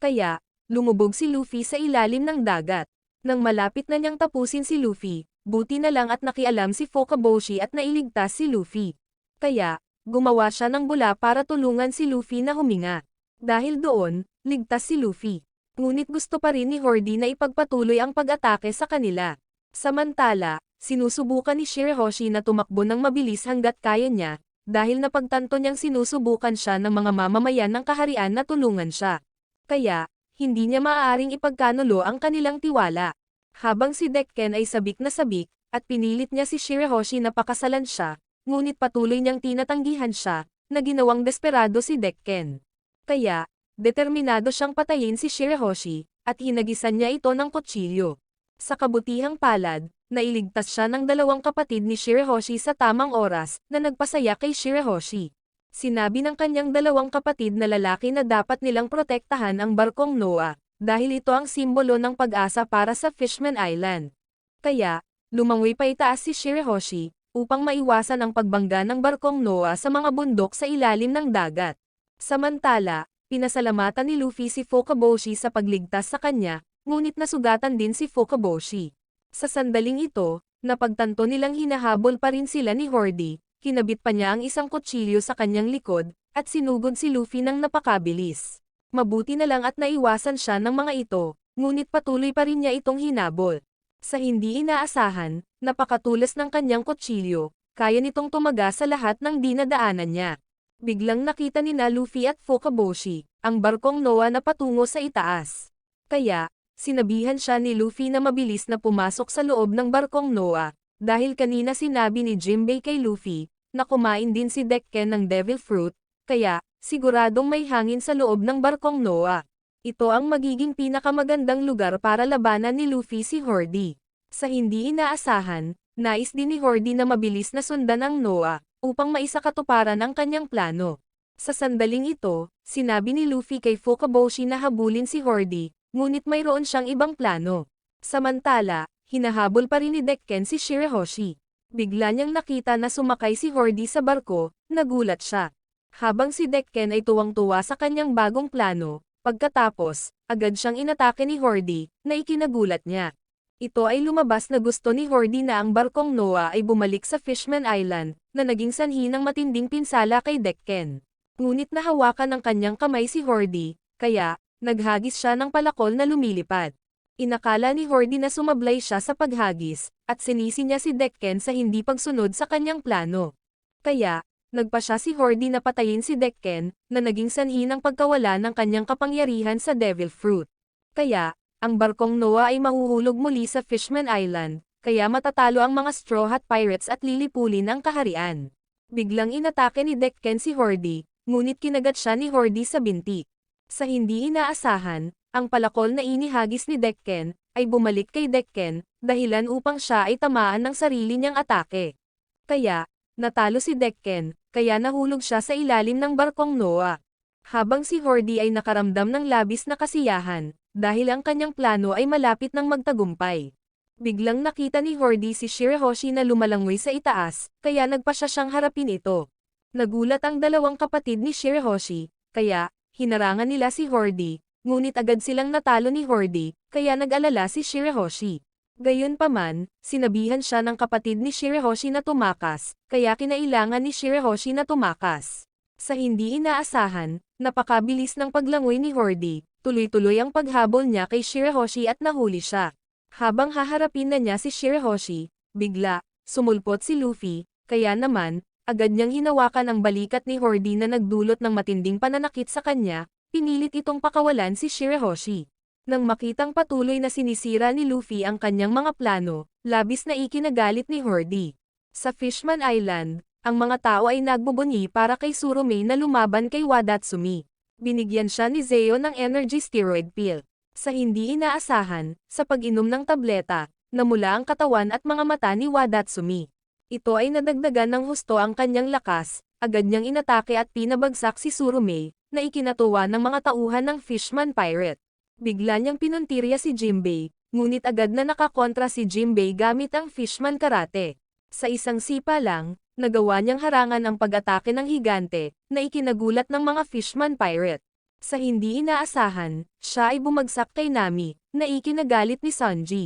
Kaya, lumubog si Luffy sa ilalim ng dagat. Nang malapit na niyang tapusin si Luffy, buti na lang at nakialam si Fukaboshi at nailigtas si Luffy. Kaya, gumawa siya ng bula para tulungan si Luffy na huminga. Dahil doon, ligtas si Luffy. Ngunit gusto pa rin ni Horde na ipagpatuloy ang pag-atake sa kanila. Samantala, sinusubukan ni Shirahoshi na tumakbo ng mabilis hanggat kaya niya, dahil napagtanto niyang sinusubukan siya ng mga mamamayan ng kaharian na tulungan siya. Kaya, hindi niya maaaring ipagkanulo ang kanilang tiwala. Habang si Dekken ay sabik na sabik, at pinilit niya si Shirahoshi na pakasalan siya, ngunit patuloy niyang tinatanggihan siya, na ginawang desperado si Dekken. Kaya, determinado siyang patayin si Shirahoshi, at hinagisan niya ito ng kutsilyo. Sa kabutihang palad, nailigtas siya ng dalawang kapatid ni Shirahoshi sa tamang oras, na nagpasaya kay Shirahoshi. Sinabi ng kanyang dalawang kapatid na lalaki na dapat nilang protektahan ang barkong Noah, dahil ito ang simbolo ng pag-asa para sa Fishman Island. Kaya, lumangoy pa itaas si Shirahoshi, upang maiwasan ang pagbangga ng barkong Noah sa mga bundok sa ilalim ng dagat. Samantala, pinasalamatan ni Luffy si Fukaboshi sa pagligtas sa kanya, ngunit nasugatan din si Fukaboshi. Sa sandaling ito, napagtanto nilang hinahabol pa rin sila ni Horde, kinabit pa niya ang isang kutsilyo sa kanyang likod, at sinugod si Luffy ng napakabilis. Mabuti na lang at naiwasan siya ng mga ito, ngunit patuloy pa rin niya itong hinabol. Sa hindi inaasahan, napakatulas ng kanyang kutsilyo, kaya nitong tumaga sa lahat ng dinadaanan niya. Biglang nakita ni Luffy at Fukaboshi, ang barkong Noah na patungo sa itaas. Kaya, sinabihan siya ni Luffy na mabilis na pumasok sa loob ng barkong Noah, dahil kanina sinabi ni Jinbei kay Luffy, na kumain din si Dekken ng Devil Fruit, kaya, siguradong may hangin sa loob ng barkong Noah. Ito ang magiging pinakamagandang lugar para labanan ni Luffy si Horde. Sa hindi inaasahan, nais din ni Horde na mabilis na sundan ang Noah, upang maisakatuparan ang kanyang plano. Sa sandaling ito, sinabi ni Luffy kay Fukaboshi na habulin si Horde, ngunit mayroon siyang ibang plano. Samantala, hinahabol pa rin ni Dekken si Shirahoshi. Bigla niyang nakita na sumakay si Horde sa barko, nagulat siya. Habang si Dekken ay tuwang-tuwa sa kanyang bagong plano, pagkatapos, agad siyang inatake ni Horde, na ikinagulat niya. Ito ay lumabas na gusto ni Horde na ang barkong Noah ay bumalik sa Fishman Island, na naging sanhi ng matinding pinsala kay Dekken. Ngunit nahawakan ng kanyang kamay si Horde, kaya, naghagis siya ng palakol na lumilipad. Inakala ni Horde na sumablay siya sa paghagis, at sinisi niya si Dekken sa hindi pagsunod sa kanyang plano. Kaya, nagpa siya si Horde na patayin si Dekken, na naging sanhi ng pagkawala ng kanyang kapangyarihan sa Devil Fruit. Kaya, ang barkong Noah ay mahuhulog muli sa Fishman Island, kaya matatalo ang mga Straw Hat Pirates at lilipulin ang kaharian. Biglang inatake ni Dekken si Horde, ngunit kinagat siya ni Horde sa binti. Sa hindi inaasahan, ang palakol na inihagis ni Dekken, ay bumalik kay Dekken, dahilan upang siya ay tamaan ng sarili niyang atake. Kaya, natalo si Dekken, kaya nahulog siya sa ilalim ng barkong Noah. Habang si Horde ay nakaramdam ng labis na kasiyahan, dahil ang kanyang plano ay malapit ng magtagumpay. Biglang nakita ni Horde si Shirahoshi na lumalangoy sa itaas, kaya nagpa siya siyang harapin ito. Nagulat ang dalawang kapatid ni Shirahoshi, kaya, hinarangan nila si Horde, ngunit agad silang natalo ni Horde, kaya nag-alala si Shirahoshi. Gayunpaman, sinabihan siya ng kapatid ni Shirahoshi na tumakas, kaya kinailangan ni Shirahoshi na tumakas. Sa hindi inaasahan, napakabilis ng paglangoy ni Horde, tuloy-tuloy ang paghabol niya kay Shirahoshi at nahuli siya. Habang haharapin na niya si Shirahoshi, bigla, sumulpot si Luffy, kaya naman, agad niyang hinawakan ang balikat ni Horde na nagdulot ng matinding pananakit sa kanya, pinilit itong pakawalan si Shirahoshi. Nang makitang patuloy na sinisira ni Luffy ang kanyang mga plano, labis na ikinagalit ni Horde. Sa Fishman Island, ang mga tao ay nagbubunyi para kay Surumei na lumaban kay Wadatsumi. Binigyan siya ni Zeo ng energy steroid pill. Sa hindi inaasahan, sa pag-inom ng tableta, namula ang katawan at mga mata ni Wadatsumi. Ito ay nadagdagan ng husto ang kanyang lakas, agad niyang inatake at pinabagsak si Surumei, na ikinatuwa ng mga tauhan ng Fishman Pirate. Bigla niyang pinuntirya si Jinbei, ngunit agad na nakakontra si Jinbei gamit ang Fishman Karate. Sa isang sipa lang, nagawa niyang harangan ang pag-atake ng higante, na ikinagulat ng mga Fishman Pirate. Sa hindi inaasahan, siya ay bumagsak kay Nami, na ikinagalit ni Sanji.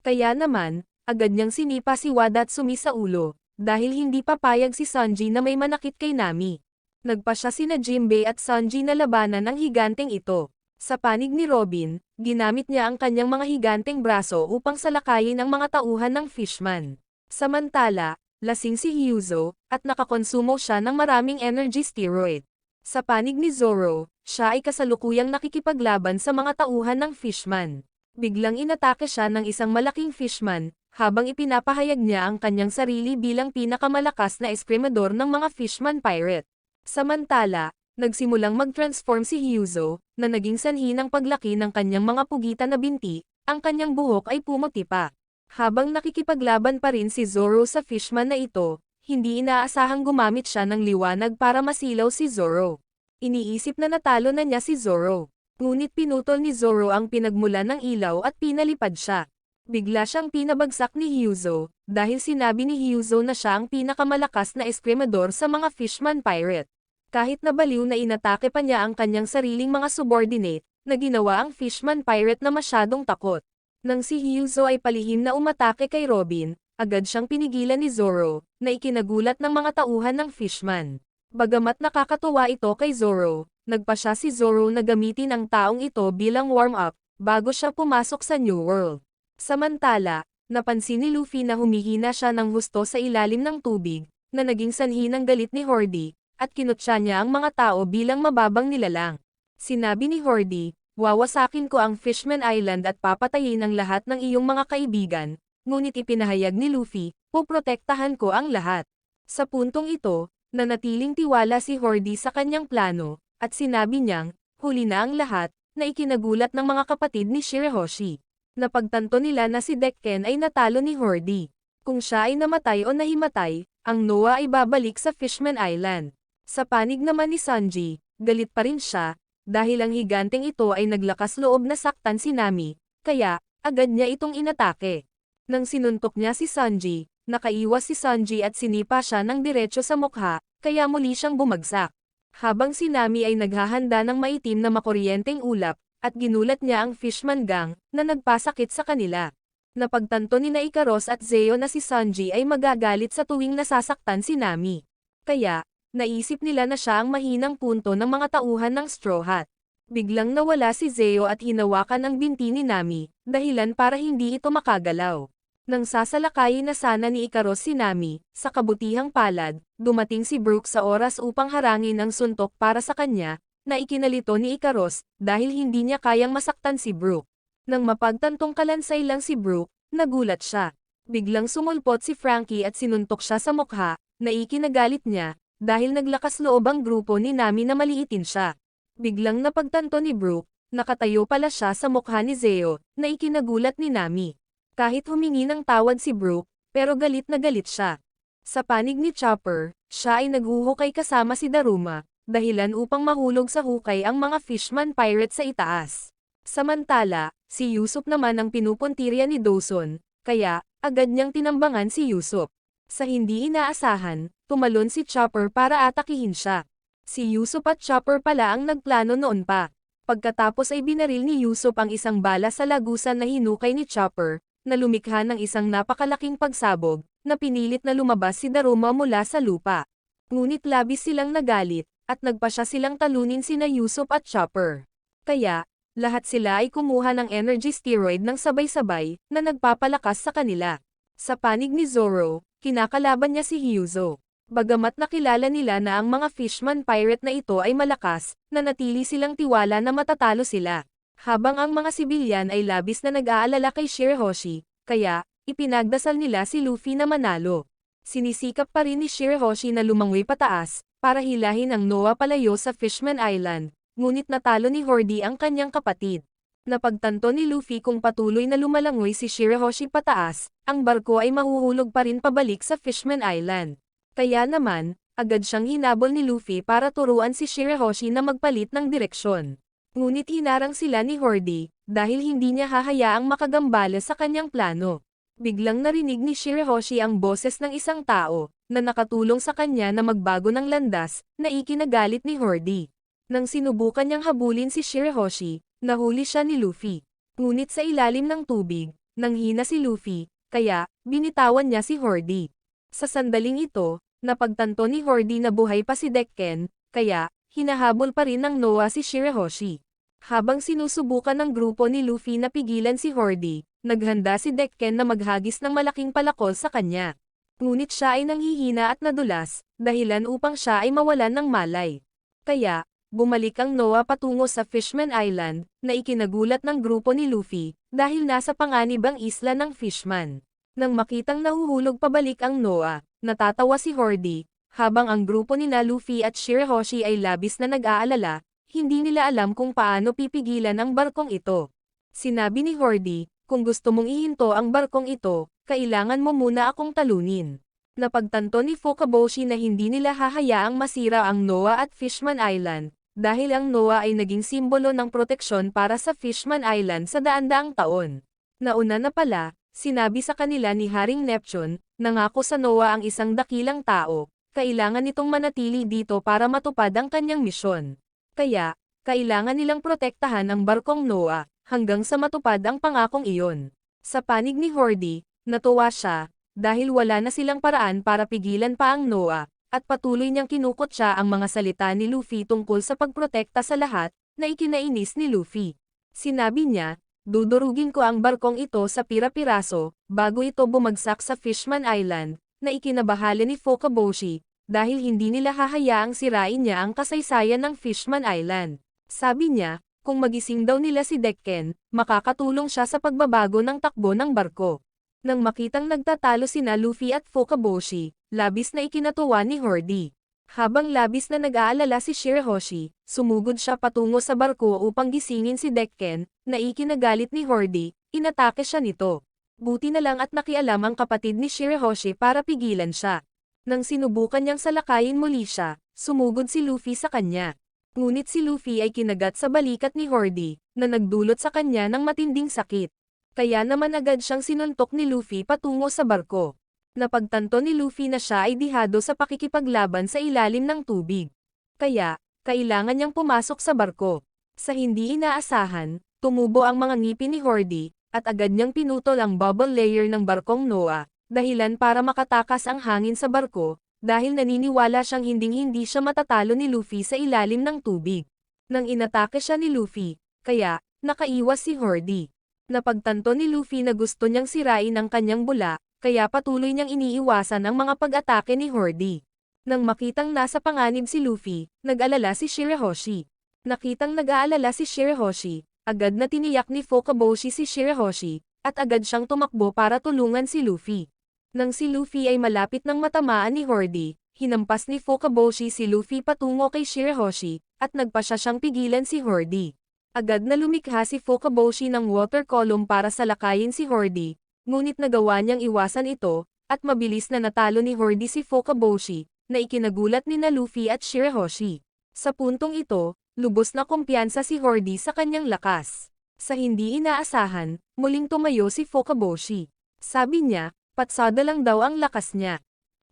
Kaya naman, agad niyang sinipa si Wadatsumi sa ulo, dahil hindi papayag si Sanji na may manakit kay Nami. Nagpa siya sina Jinbei at Sanji na labanan ang higanteng ito. Sa panig ni Robin, ginamit niya ang kanyang mga higanteng braso upang salakayin ang mga tauhan ng Fishman. Samantala, lasing si Hyuzo, at nakakonsumo siya ng maraming energy steroid. Sa panig ni Zoro, siya ay kasalukuyang nakikipaglaban sa mga tauhan ng fishman. Biglang inatake siya ng isang malaking fishman, habang ipinapahayag niya ang kanyang sarili bilang pinakamalakas na eskrimador ng mga fishman pirate. Samantala, nagsimulang mag-transform si Hyuzo, na naging sanhi ng paglaki ng kanyang mga pugitan na binti, ang kanyang buhok ay pumuti pa. Habang nakikipaglaban pa rin si Zoro sa fishman na ito, hindi inaasahang gumamit siya ng liwanag para masilaw si Zoro. Iniisip na natalo na niya si Zoro. Ngunit pinutol ni Zoro ang pinagmula ng ilaw at pinalipad siya. Bigla siyang pinabagsak ni Hyuzo, dahil sinabi ni Hyuzo na siya ang pinakamalakas na eskrimador sa mga fishman pirate. Kahit nabaliw na inatake pa niya ang kanyang sariling mga subordinate, na ginawa ang fishman pirate na masyadong takot. Nang si Hyuzo ay palihim na umatake kay Robin, agad siyang pinigilan ni Zoro, na ikinagulat ng mga tauhan ng fishman. Bagamat nakakatuwa ito kay Zoro, nagpa siya si Zoro na gamitin ang taong ito bilang warm-up, bago siya pumasok sa New World. Samantala, napansin ni Luffy na humihina siya ng husto sa ilalim ng tubig, na naging sanhi ng galit ni Hordy, at kinutya niya ang mga tao bilang mababang nilalang. Sinabi ni Hordy, "Wawasakin ko ang Fishman Island at papatayin ang lahat ng iyong mga kaibigan," ngunit ipinahayag ni Luffy, "Poprotektahan ko ang lahat." Sa puntong ito, nanatiling tiwala si Hordy sa kanyang plano, at sinabi niyang, huli na ang lahat, na ikinagulat ng mga kapatid ni Shirahoshi. Napagtanto nila na si Dekken ay natalo ni Hordy. Kung siya ay namatay o nahimatay, ang Noah ay babalik sa Fishman Island. Sa panig naman ni Sanji, galit pa rin siya, dahil ang higanteng ito ay naglakas loob na saktan si Nami, kaya, agad niya itong inatake. Nang sinuntok niya si Sanji, nakaiwas si Sanji at sinipa siya ng diretso sa mukha, kaya muli siyang bumagsak. Habang si Nami ay naghahanda ng maitim na makuryenteng ulap, at ginulat niya ang Fishman Gang, na nagpasakit sa kanila. Napagtanto ni Ikaros at Zeo na si Sanji ay magagalit sa tuwing nasasaktan si Nami. Kaya, naisip nila na siya ang mahinang punto ng mga tauhan ng Straw Hat. Biglang nawala si Zeo at hinawakan ang binti ni Nami, dahilan para hindi ito makagalaw. Nang sasalakayin na sana ni Ikaros si Nami, sa kabutihang palad, dumating si Brook sa oras upang harangin ang suntok para sa kanya, na ikinalito ni Ikaros, dahil hindi niya kayang masaktan si Brook. Nang mapagtantong kalansay lang si Brook, nagulat siya. Biglang sumulpot si Frankie at sinuntok siya sa mukha, na ikinagalit niya, dahil naglakas loob ang grupo ni Nami na maliitin siya. Biglang napagtanto ni Brook, nakatayo pala siya sa mukha ni Zeo, na ikinagulat ni Nami. Kahit humingi ng tawad si Brook, pero galit na galit siya. Sa panig ni Chopper, siya ay naghuhukay kasama si Daruma, dahilan upang mahulog sa hukay ang mga fishman pirate sa itaas. Samantala, si Usopp naman ang pinupuntirya ni Dawson, kaya, agad niyang tinambangan si Usopp. Sa hindi inaasahan, tumalon si Chopper para atakihin siya. Si Usopp at Chopper pala ang nagplano noon pa. Pagkatapos ay binaril ni Usopp ang isang bala sa lagusan na hinukay ni Chopper, na lumikha ng isang napakalaking pagsabog, na pinilit na lumabas si Daruma mula sa lupa. Ngunit labis silang nagalit, at nagpasya silang talunin sina Usopp at Chopper. Kaya, lahat sila ay kumuha ng energy steroid ng sabay-sabay, na nagpapalakas sa kanila. Sa panig ni Zoro, kinakalaban niya si Hyuzo. Bagamat nakilala nila na ang mga fishman pirate na ito ay malakas, nanatili silang tiwala na matatalo sila. Habang ang mga sibilyan ay labis na nag-aalala kay Shirahoshi, kaya, ipinagdasal nila si Luffy na manalo. Sinisikap pa rin ni Shirahoshi na lumangoy pataas, para hilahin ang Noah palayo sa Fishman Island, ngunit natalo ni Hordy ang kanyang kapatid. Napagtanto ni Luffy kung patuloy na lumalangoy si Shirahoshi pataas, ang barko ay mahuhulog pa rin pabalik sa Fishman Island. Kaya naman, agad siyang hinabol ni Luffy para turuan si Shirahoshi na magpalit ng direksyon. Ngunit hinarang sila ni Hordy, dahil hindi niya hahayaang makagambala sa kanyang plano. Biglang narinig ni Shirahoshi ang boses ng isang tao, na nakatulong sa kanya na magbago ng landas, na ikinagalit ni Hordy. Nang sinubukan niyang habulin si Shirahoshi, nahuli siya ni Luffy. Ngunit sa ilalim ng tubig, nanghina si Luffy, kaya, binitawan niya si Hordy. Sa sandaling ito, napagtanto ni Hordy na buhay pa si Dekken, kaya, hinahabol pa rin ng Noah si Shirahoshi. Habang sinusubukan ng grupo ni Luffy na pigilan si Hordy, naghanda si Dekken na maghagis ng malaking palakol sa kanya. Ngunit siya ay nanghihina at nadulas, dahilan upang siya ay mawalan ng malay. Kaya, bumalik ang Noah patungo sa Fishman Island, na ikinagulat ng grupo ni Luffy, dahil nasa panganib ang isla ng Fishman. Nang makitang nahuhulog pabalik ang Noah, natatawa si Hordy, habang ang grupo nina Luffy at Shirahoshi ay labis na nag-aalala, hindi nila alam kung paano pipigilan ang barkong ito. Sinabi ni Hordy, kung gusto mong ihinto ang barkong ito, kailangan mo muna akong talunin. Napagtanto ni Fukaboshi na hindi nila hahayaang masira ang Noah at Fishman Island, dahil ang Noah ay naging simbolo ng proteksyon para sa Fishman Island sa daan-daang taon. Nauna na pala, sinabi sa kanila ni Haring Neptune, nangako sa Noah ang isang dakilang tao, kailangan nitong manatili dito para matupad ang kanyang misyon. Kaya, kailangan nilang protektahan ang barkong Noah, hanggang sa matupad ang pangakong iyon. Sa panig ni Hordy, natuwa siya, dahil wala na silang paraan para pigilan pa ang Noah, at patuloy niyang kinukutya ang mga salita ni Luffy tungkol sa pagprotekta sa lahat, na ikinainis ni Luffy. Sinabi niya, dudurugin ko ang barkong ito sa pira-piraso, bago ito bumagsak sa Fishman Island, na ikinabahala ni Fukaboshi, dahil hindi nila hahayaang sirain niya ang kasaysayan ng Fishman Island. Sabi niya, kung magising daw nila si Dekken, makakatulong siya sa pagbabago ng takbo ng barko. Nang makitang nagtatalo sina Luffy at Fukaboshi, labis na ikinatuwa ni Hordy. Habang labis na nag-aalala si Shirahoshi, sumugod siya patungo sa barko upang gisingin si Dekken, na ikinagalit ni Hordy, inatake siya nito. Buti na lang at nakialam ang kapatid ni Shirahoshi para pigilan siya. Nang sinubukan niyang salakayin muli siya, sumugod si Luffy sa kanya. Ngunit si Luffy ay kinagat sa balikat ni Hordy, na nagdulot sa kanya ng matinding sakit. Kaya naman agad siyang sinuntok ni Luffy patungo sa barko. Napagtanto ni Luffy na siya ay dihado sa pakikipaglaban sa ilalim ng tubig. Kaya, kailangan niyang pumasok sa barko. Sa hindi inaasahan, tumubo ang mga ngipin ni Hordy, at agad niyang pinutol ang bubble layer ng barkong Noah, dahilan para makatakas ang hangin sa barko, dahil naniniwala siyang hinding-hindi siya matatalo ni Luffy sa ilalim ng tubig. Nang inatake siya ni Luffy, kaya, nakaiwas si Hordy. Napagtanto ni Luffy na gusto niyang sirain ang kanyang bula, kaya patuloy niyang iniiwasan ang mga pag-atake ni Hordy. Nang makitang nasa panganib si Luffy, nag-alala si Shirahoshi. Nakitang nag-aalala si Shirahoshi, agad na tiniyak ni Fukaboshi si Shirahoshi, at agad siyang tumakbo para tulungan si Luffy. Nang si Luffy ay malapit ng matamaan ni Hordy, hinampas ni Fukaboshi si Luffy patungo kay Shirahoshi, at nagpasya siyang pigilan si Hordy. Agad na lumikha si Fukaboshi ng water column para salakayin si Hordy, ngunit nagawa niyang iwasan ito, at mabilis na natalo ni Hordy si Fukaboshi, na ikinagulat ni na Luffy at Shirahoshi. Sa puntong ito, lubos na kumpiyansa si Hordy sa kanyang lakas. Sa hindi inaasahan, muling tumayo si Fukaboshi. Sabi niya, patsada lang daw ang lakas niya.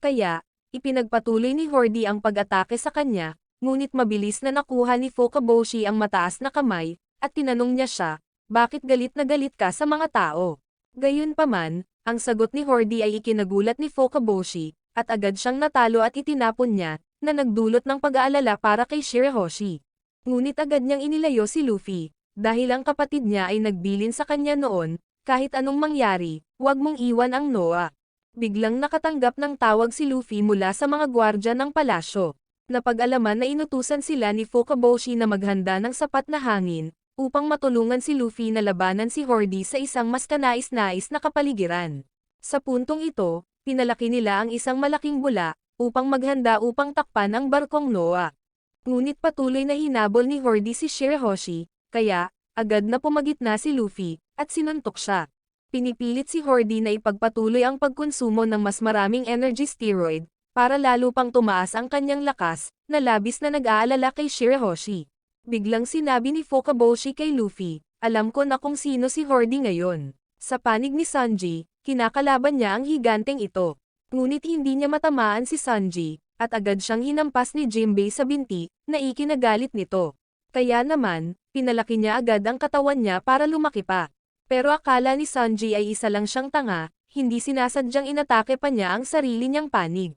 Kaya, ipinagpatuloy ni Hordy ang pag-atake sa kanya, ngunit mabilis na nakuha ni Fukaboshi ang mataas na kamay, at tinanong niya siya, bakit galit na galit ka sa mga tao? Gayunpaman, ang sagot ni Hordy ay ikinagulat ni Fukaboshi, at agad siyang natalo at itinapon niya, na nagdulot ng pag-aalala para kay Shirahoshi. Ngunit agad niyang inilayo si Luffy, dahil ang kapatid niya ay nagbilin sa kanya noon, kahit anong mangyari, huwag mong iwan ang Noah. Biglang nakatanggap ng tawag si Luffy mula sa mga gwardya ng palasyo. Napag-alaman na inutusan sila ni Fukaboshi na maghanda ng sapat na hangin, upang matulungan si Luffy na labanan si Hordy sa isang mas kanais-nais na kapaligiran. Sa puntong ito, pinalaki nila ang isang malaking bula, upang maghanda upang takpan ang barkong Noah. Ngunit patuloy na hinabol ni Hordy si Shirahoshi, kaya, agad na pumagitna si Luffy, at sinuntok siya. Pinipilit si Hordy na ipagpatuloy ang pagkonsumo ng mas maraming energy steroid, para lalo pang tumaas ang kanyang lakas, na labis na nag-aalala kay Shirahoshi. Biglang sinabi ni Fukaboshi kay Luffy, alam ko na kung sino si Hordy ngayon. Sa panig ni Sanji, kinakalaban niya ang higanteng ito. Ngunit hindi niya matamaan si Sanji, at agad siyang hinampas ni Jinbei sa binti, na ikinagalit nito. Kaya naman, pinalaki niya agad ang katawan niya para lumaki pa. Pero akala ni Sanji ay isa lang siyang tanga, hindi sinasadyang inatake pa niya ang sarili niyang panig.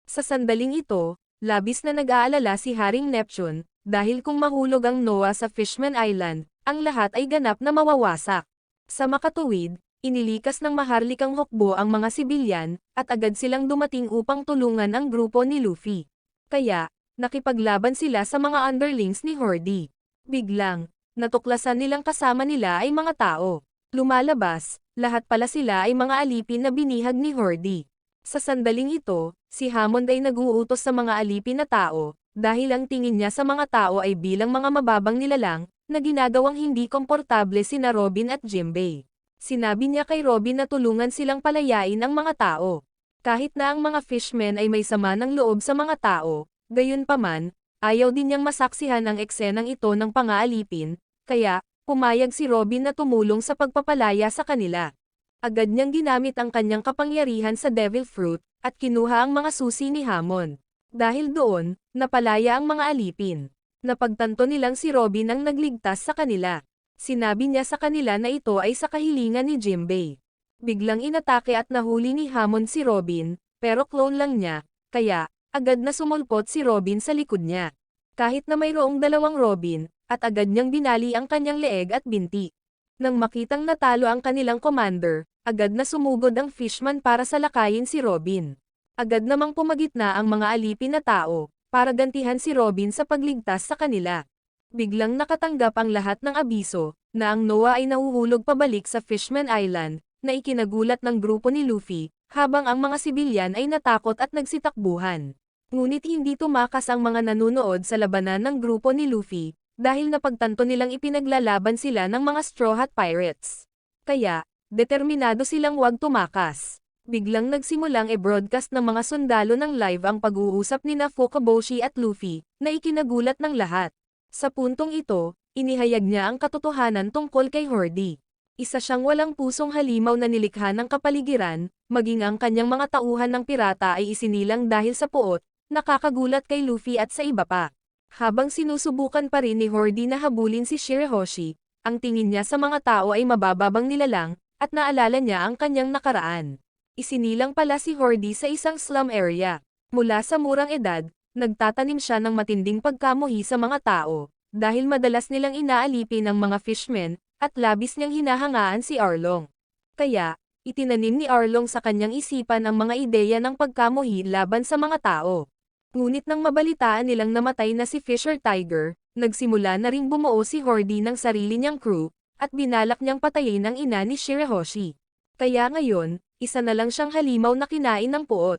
Sa sandaling ito, labis na nag-aalala si Haring Neptune, dahil kung mahulog ang Noah sa Fishman Island, ang lahat ay ganap na mawawasak. Sa makatuwid, Inilikas ng maharlikang hukbo ang mga sibilyan, at agad silang dumating upang tulungan ang grupo ni Luffy. Kaya, nakipaglaban sila sa mga underlings ni Horde. Biglang, natuklasan nilang kasama nila ay mga tao. Lumalabas, lahat pala sila ay mga alipin na binihag ni Horde. Sa sandaling ito, si Hammond ay nag-uutos sa mga alipin na tao, dahil ang tingin niya sa mga tao ay bilang mga mababang nilalang, na ginagawang hindi komportable sina Robin at Jimbei. Sinabi niya kay Robin na tulungan silang palayain ang mga tao. Kahit na ang mga fishmen ay may sama ng loob sa mga tao, gayunpaman, ayaw din niyang masaksihan ang eksenang ito ng pangaalipin, kaya, pumayag si Robin na tumulong sa pagpapalaya sa kanila. Agad niyang ginamit ang kanyang kapangyarihan sa Devil Fruit, at kinuha ang mga susi ni Hammond. Dahil doon, napalaya ang mga alipin. Napagtanto nilang si Robin ang nagligtas sa kanila. Sinabi niya sa kanila na ito ay sa kahilingan ni Jimbei. Biglang inatake at nahuli ni Hammond si Robin, pero clone lang niya, kaya, agad na sumulpot si Robin sa likod niya. Kahit na mayroong dalawang Robin, at agad niyang binali ang kanyang leeg at binti. Nang makitang natalo ang kanilang commander, agad na sumugod ang fishman para salakayin si Robin. Agad namang pumagitna ang mga alipin na tao, para gantihan si Robin sa pagligtas sa kanila. Biglang nakatanggap ang lahat ng abiso, na ang Noah ay nahuhulog pabalik sa Fishman Island, na ikinagulat ng grupo ni Luffy, habang ang mga sibilyan ay natakot at nagsitakbuhan. Ngunit hindi tumakas ang mga nanunood sa labanan ng grupo ni Luffy, dahil napagtanto nilang ipinaglalaban sila ng mga Straw Hat Pirates. Kaya, determinado silang huwag tumakas. Biglang nagsimulang e-broadcast ng mga sundalo ng live ang pag-uusap ni Fukaboshi at Luffy, na ikinagulat ng lahat. Sa puntong ito, inihayag niya ang katotohanan tungkol kay Horde. Isa siyang walang pusong halimaw na nilikha ng kapaligiran, maging ang kanyang mga tauhan ng pirata ay isinilang dahil sa puot, nakakagulat kay Luffy at sa iba pa. Habang sinusubukan pa rin ni Horde na habulin si Shirahoshi, ang tingin niya sa mga tao ay mabababang nilalang, at naalala niya ang kanyang nakaraan. Isinilang pala si Horde sa isang slum area. Mula sa murang edad, nagtatanim siya ng matinding pagkamuhi sa mga tao, dahil madalas nilang inaalipin ang mga fishmen, at labis niyang hinahangaan si Arlong. Kaya, itinanim ni Arlong sa kanyang isipan ang mga ideya ng pagkamuhi laban sa mga tao. Ngunit nang mabalitaan nilang namatay na si Fisher Tiger, nagsimula na ring bumuo si Horde ng sarili niyang crew, at binalak niyang patayin ang ina ni Shirahoshi. Kaya ngayon, isa na lang siyang halimaw na kinain ng puot.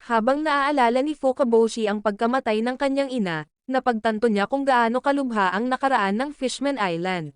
Habang naaalala ni Fukaboshi ang pagkamatay ng kanyang ina, napagtanto niya kung gaano kalubha ang nakaraan ng Fishman Island.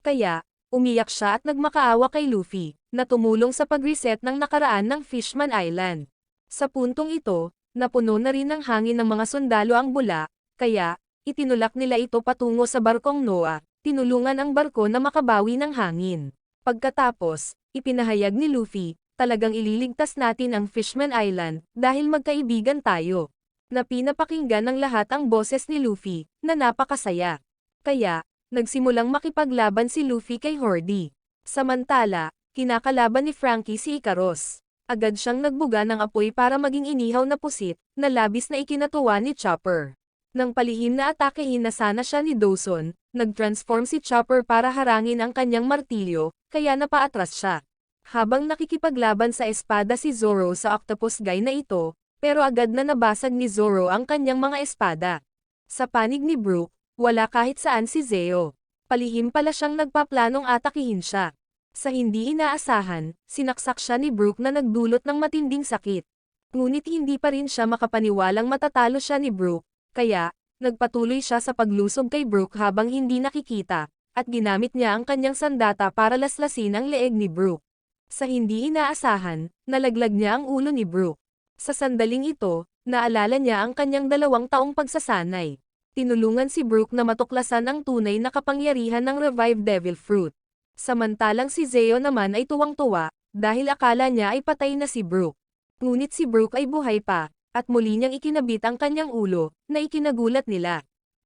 Kaya, umiyak siya at nagmakaawa kay Luffy, na tumulong sa pag-reset ng nakaraan ng Fishman Island. Sa puntong ito, napuno na rin ng hangin ng mga sundalo ang bula, kaya, itinulak nila ito patungo sa barkong Noah, tinulungan ang barko na makabawi ng hangin. Pagkatapos, ipinahayag ni Luffy, talagang ililigtas natin ang Fishman Island, dahil magkaibigan tayo. Na pinapakinggan ng lahat ang boses ni Luffy, na napakasaya. Kaya, nagsimulang makipaglaban si Luffy kay Horde. Samantala, kinakalaban ni Franky si Ikaros. Agad siyang nagbuga ng apoy para maging inihaw na pusit, na labis na ikinatuwa ni Chopper. Nang palihim na atakehin na sana siya ni Dawson, nag-transform si Chopper para harangin ang kanyang martilyo, kaya napaatras siya. Habang nakikipaglaban sa espada si Zoro sa octopus guy na ito, pero agad na nabasag ni Zoro ang kanyang mga espada. Sa panig ni Brook, wala kahit saan si Zeo. Palihim pala siyang nagpaplanong atakihin siya. Sa hindi inaasahan, sinaksak siya ni Brook na nagdulot ng matinding sakit. Ngunit hindi pa rin siya makapaniwalang matatalo siya ni Brook, kaya, nagpatuloy siya sa paglusob kay Brook habang hindi nakikita, at ginamit niya ang kanyang sandata para laslasin ang leeg ni Brook. Sa hindi inaasahan, nalaglag niya ang ulo ni Brook. Sa sandaling ito, naalala niya ang kanyang 2 taong pagsasanay. Tinulungan si Brook na matuklasan ang tunay na kapangyarihan ng Revived Devil Fruit. Samantalang si Zeo naman ay tuwang-tuwa, dahil akala niya ay patay na si Brook. Ngunit si Brook ay buhay pa, at muli niyang ikinabit ang kanyang ulo, na ikinagulat nila.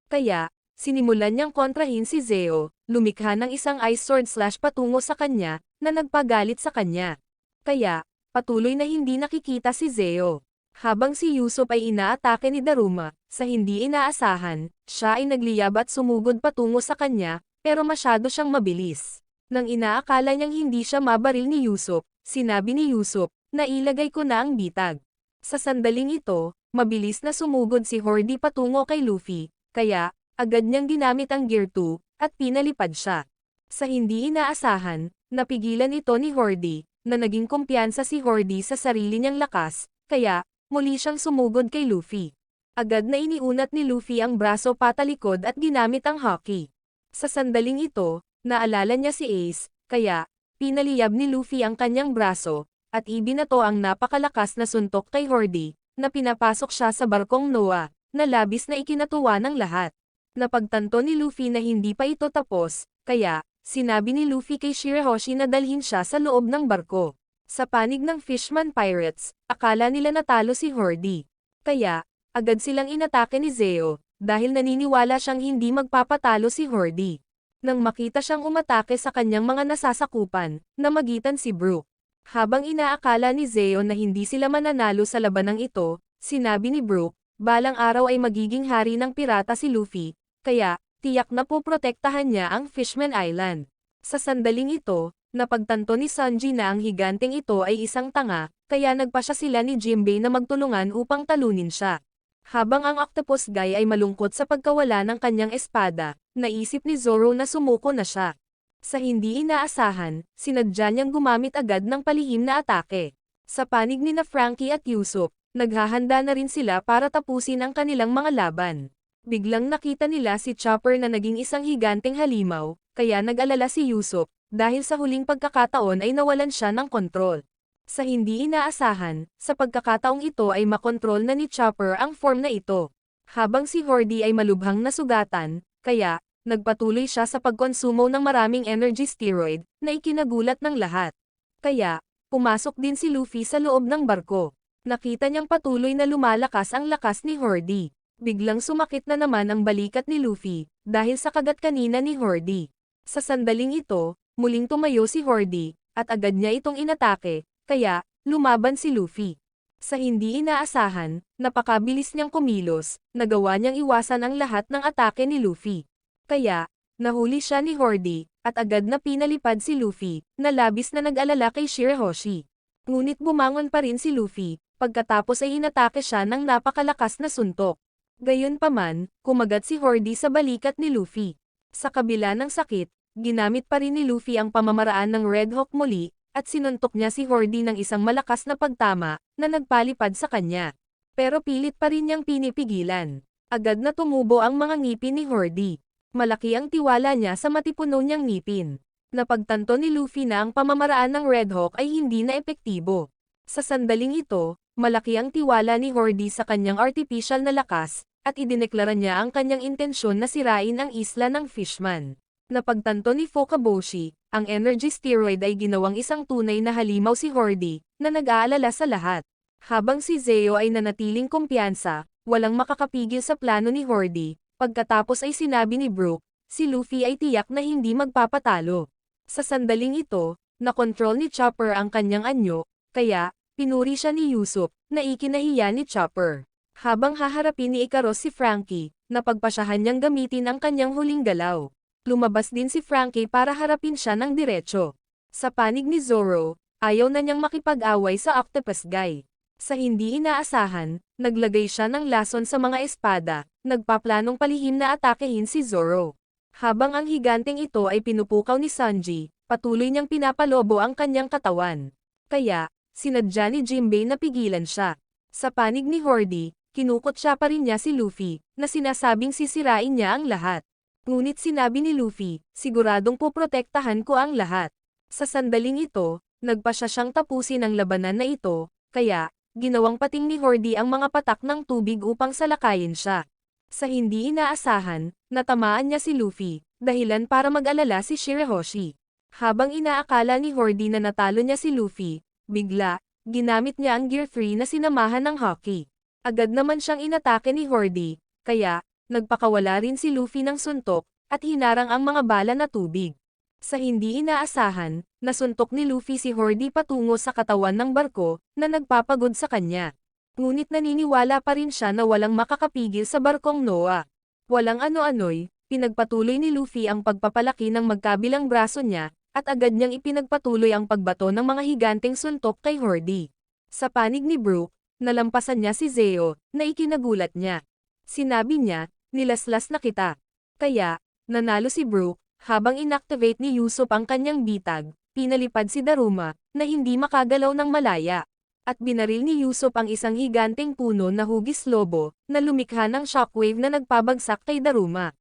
Kaya, sinimulan niyang kontrahin si Zeo, lumikha ng isang ice sword / patungo sa kanya, na nagpagalit sa kanya. Kaya, patuloy na hindi nakikita si Zeo. Habang si Usopp ay inaatake ni Daruma, sa hindi inaasahan, siya ay nagliyab at sumugod patungo sa kanya, pero masyado siyang mabilis. Nang inaakala niyang hindi siya mabaril ni Usopp, sinabi ni Usopp, na ilagay ko na ang bitag. Sa sandaling ito, mabilis na sumugod si Hordy patungo kay Luffy, kaya, agad niyang ginamit ang Gear 2, at pinalipad siya. Sa hindi inaasahan, napigilan ito ni Hordy, na naging kumpiyansa si Hordy sa sarili niyang lakas, kaya, muli siyang sumugod kay Luffy. Agad na iniunat ni Luffy ang braso patalikod at ginamit ang Haki. Sa sandaling ito, naalala niya si Ace, kaya, pinaliyab ni Luffy ang kanyang braso, at ibinato ang napakalakas na suntok kay Hordy, na pinapasok siya sa barkong Noah, na labis na ikinatuwa ng lahat. Napagtanto ni Luffy na hindi pa ito tapos, kaya, sinabi ni Luffy kay Shirahoshi na dalhin siya sa loob ng barko. Sa panig ng Fishman Pirates, akala nila natalo si Hordy. Kaya, agad silang inatake ni Zeo, dahil naniniwala siyang hindi magpapatalo si Hordy. Nang makita siyang umatake sa kanyang mga nasasakupan, namagitan si Brook. Habang inaakala ni Zeo na hindi sila mananalo sa labanang ito, sinabi ni Brook, balang araw ay magiging hari ng pirata si Luffy, kaya, tiyak na poprotektahan niya ang Fishman Island. Sa sandaling ito, napagtanto ni Sanji na ang higanteng ito ay isang tanga, kaya nagpasya sila ni Jinbei na magtulungan upang talunin siya. Habang ang octopus guy ay malungkot sa pagkawala ng kanyang espada, naisip ni Zoro na sumuko na siya. Sa hindi inaasahan, sinadya niyang gumamit agad ng palihim na atake. Sa panig ni na Frankie at Usopp, naghahanda na rin sila para tapusin ang kanilang mga laban. Biglang nakita nila si Chopper na naging isang higanteng halimaw, kaya nag-alala si Usopp, dahil sa huling pagkakataon ay nawalan siya ng kontrol. Sa hindi inaasahan, sa pagkakataong ito ay makontrol na ni Chopper ang form na ito. Habang si Hordy ay malubhang nasugatan, kaya, nagpatuloy siya sa pagkonsumo ng maraming energy steroid, na ikinagulat ng lahat. Kaya, pumasok din si Luffy sa loob ng barko. Nakita niyang patuloy na lumalakas ang lakas ni Hordy. Biglang sumakit na naman ang balikat ni Luffy, dahil sa kagat kanina ni Hordy. Sa sandaling ito, muling tumayo si Hordy, at agad niya itong inatake, kaya, lumaban si Luffy. Sa hindi inaasahan, napakabilis niyang kumilos, nagawa niyang iwasan ang lahat ng atake ni Luffy. Kaya, nahuli siya ni Hordy, at agad na pinalipad si Luffy, na labis na nag-alala kay Shirahoshi. Ngunit bumangon pa rin si Luffy, pagkatapos ay inatake siya ng napakalakas na suntok. Gayunpaman, kumagat si Hordy sa balikat ni Luffy. Sa kabila ng sakit, ginamit pa rin ni Luffy ang pamamaraan ng Red Hawk muli, at sinuntok niya si Hordy ng isang malakas na pagtama, na nagpalipad sa kanya. Pero pilit pa rin niyang pinipigilan. Agad na tumubo ang mga ngipin ni Hordy. Malaki ang tiwala niya sa matipuno niyang ngipin. Napagtanto ni Luffy na ang pamamaraan ng Red Hawk ay hindi na epektibo. Sa sandaling ito, malaki ang tiwala ni Hordy sa kanyang artificial na lakas, at idineklara niya ang kanyang intensyon na sirain ang isla ng Fishman. Napagtanto ni Fukaboshi, ang energy steroid ay ginawang isang tunay na halimaw si Hordy, na nag-aalala sa lahat. Habang si Zeo ay nanatiling kumpiyansa, walang makakapigil sa plano ni Hordy. Pagkatapos ay sinabi ni Brook, si Luffy ay tiyak na hindi magpapatalo. Sa sandaling ito, nakontrol ni Chopper ang kanyang anyo, kaya, pinuri siya ni Usopp, na ikinahiya ni Chopper. Habang haharapin ni Ikaros si Frankie, napagpasyahan niyang gamitin ang kanyang huling galaw. Lumabas din si Frankie para harapin siya ng diretso. Sa panig ni Zoro, ayaw na niyang makipag-away sa octopus guy. Sa hindi inaasahan, naglagay siya ng lason sa mga espada, nagpaplanong palihim na atakehin si Zoro. Habang ang higanteng ito ay pinupukaw ni Sanji, patuloy niyang pinapalobo ang kanyang katawan. Kaya, sinadya ni Jinbei na pigilan siya. Sa panig ni Hordy, kinukot siya pa rin niya si Luffy, na sinasabing sisirain niya ang lahat. Ngunit sinabi ni Luffy, siguradong poprotektahan ko ang lahat. Sa sandaling ito, nagpasya siyang tapusin ang labanan na ito, kaya, ginawang pating ni Hordy ang mga patak ng tubig upang salakayin siya. Sa hindi inaasahan, natamaan niya si Luffy, dahilan para mag-alala si Shirahoshi. Habang inaakala ni Hordy na natalo niya si Luffy, bigla, ginamit niya ang Gear 3 na sinamahan ng Haki. Agad naman siyang inatake ni Hordy, kaya, nagpakawala rin si Luffy ng suntok, at hinarang ang mga bala na tubig. Sa hindi inaasahan, nasuntok ni Luffy si Hordy patungo sa katawan ng barko, na nagpapagod sa kanya. Ngunit naniniwala pa rin siya na walang makakapigil sa barkong Noah. Walang ano-ano'y, pinagpatuloy ni Luffy ang pagpapalaki ng magkabilang braso niya, at agad niyang ipinagpatuloy ang pagbato ng mga higanteng suntok kay Hordy. Sa panig ni Brook, nalampasan niya si Zeo, na ikinagulat niya. Sinabi niya, nilaslas na kita. Kaya, nanalo si Brook, habang inactivate ni Usopp ang kanyang bitag, pinalipad si Daruma, na hindi makagalaw ng malaya. At binaril ni Usopp ang isang higanteng puno na hugis lobo, na lumikha ng shockwave na nagpabagsak kay Daruma.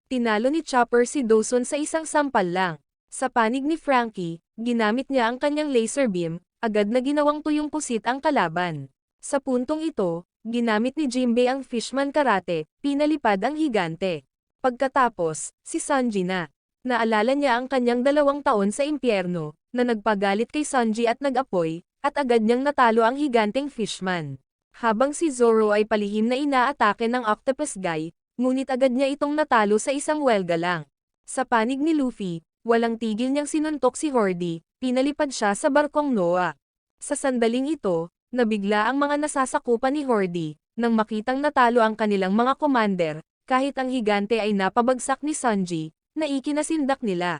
Tinalo ni Chopper si Dawson sa isang sampal lang. Sa panig ni Frankie, ginamit niya ang kanyang laser beam, agad na ginawang tuyong pusit ang kalaban. Sa puntong ito, ginamit ni Jinbei ang Fishman Karate, pinalipad ang higante. Pagkatapos, si Sanji na. Naalala niya ang kanyang 2 taon sa impyerno, na nagpagalit kay Sanji at nag-apoy, at agad niyang natalo ang higanteng Fishman. Habang si Zoro ay palihim na inaatake ng Octopus Guy, ngunit agad niya itong natalo sa isang welga lang. Sa panig ni Luffy, walang tigil niyang sinuntok si Hordy, pinalipad siya sa barkong Noah. Sa sandaling ito, nabigla ang mga nasasakupan ni Hordy, nang makitang natalo ang kanilang mga commander, kahit ang higante ay napabagsak ni Sanji, na ikinasindak nila.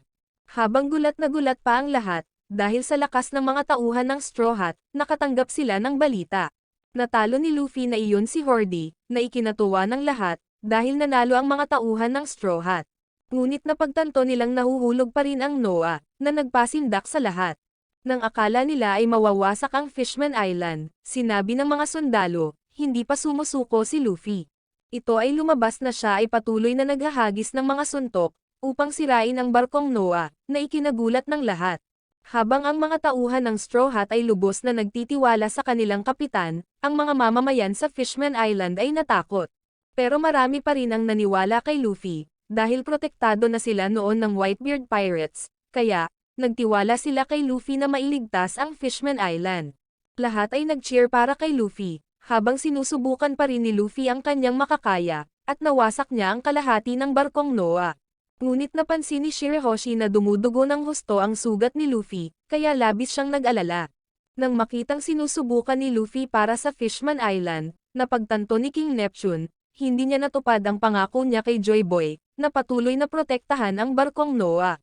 Habang gulat na gulat pa ang lahat, dahil sa lakas ng mga tauhan ng Straw Hat, nakatanggap sila ng balita. Natalo ni Luffy na iyon si Hordy, na ikinatuwa ng lahat, dahil nanalo ang mga tauhan ng Straw Hat. Ngunit napagtanto nilang nahuhulog pa rin ang Noah, na nagpasindak sa lahat. Nang akala nila ay mawawasak ang Fishman Island, sinabi ng mga sundalo, hindi pa sumusuko si Luffy. Ito ay lumabas na siya ay patuloy na naghahagis ng mga suntok, upang sirain ang barkong Noah, na ikinagulat ng lahat. Habang ang mga tauhan ng Straw Hat ay lubos na nagtitiwala sa kanilang kapitan, ang mga mamamayan sa Fishman Island ay natakot. Pero marami pa rin ang naniwala kay Luffy, dahil protektado na sila noon ng Whitebeard Pirates, kaya, nagtiwala sila kay Luffy na mailigtas ang Fishman Island. Lahat ay nag-cheer para kay Luffy, habang sinusubukan pa rin ni Luffy ang kanyang makakaya, at nawasak niya ang kalahati ng barkong Noah. Ngunit napansin ni Shirahoshi na dumudugo ng husto ang sugat ni Luffy, kaya labis siyang nag-alala. Nang makitang sinusubukan ni Luffy para sa Fishman Island, napagtanto ni King Neptune, hindi niya natupad ang pangako niya kay Joy Boy, na patuloy na protektahan ang barkong Noah.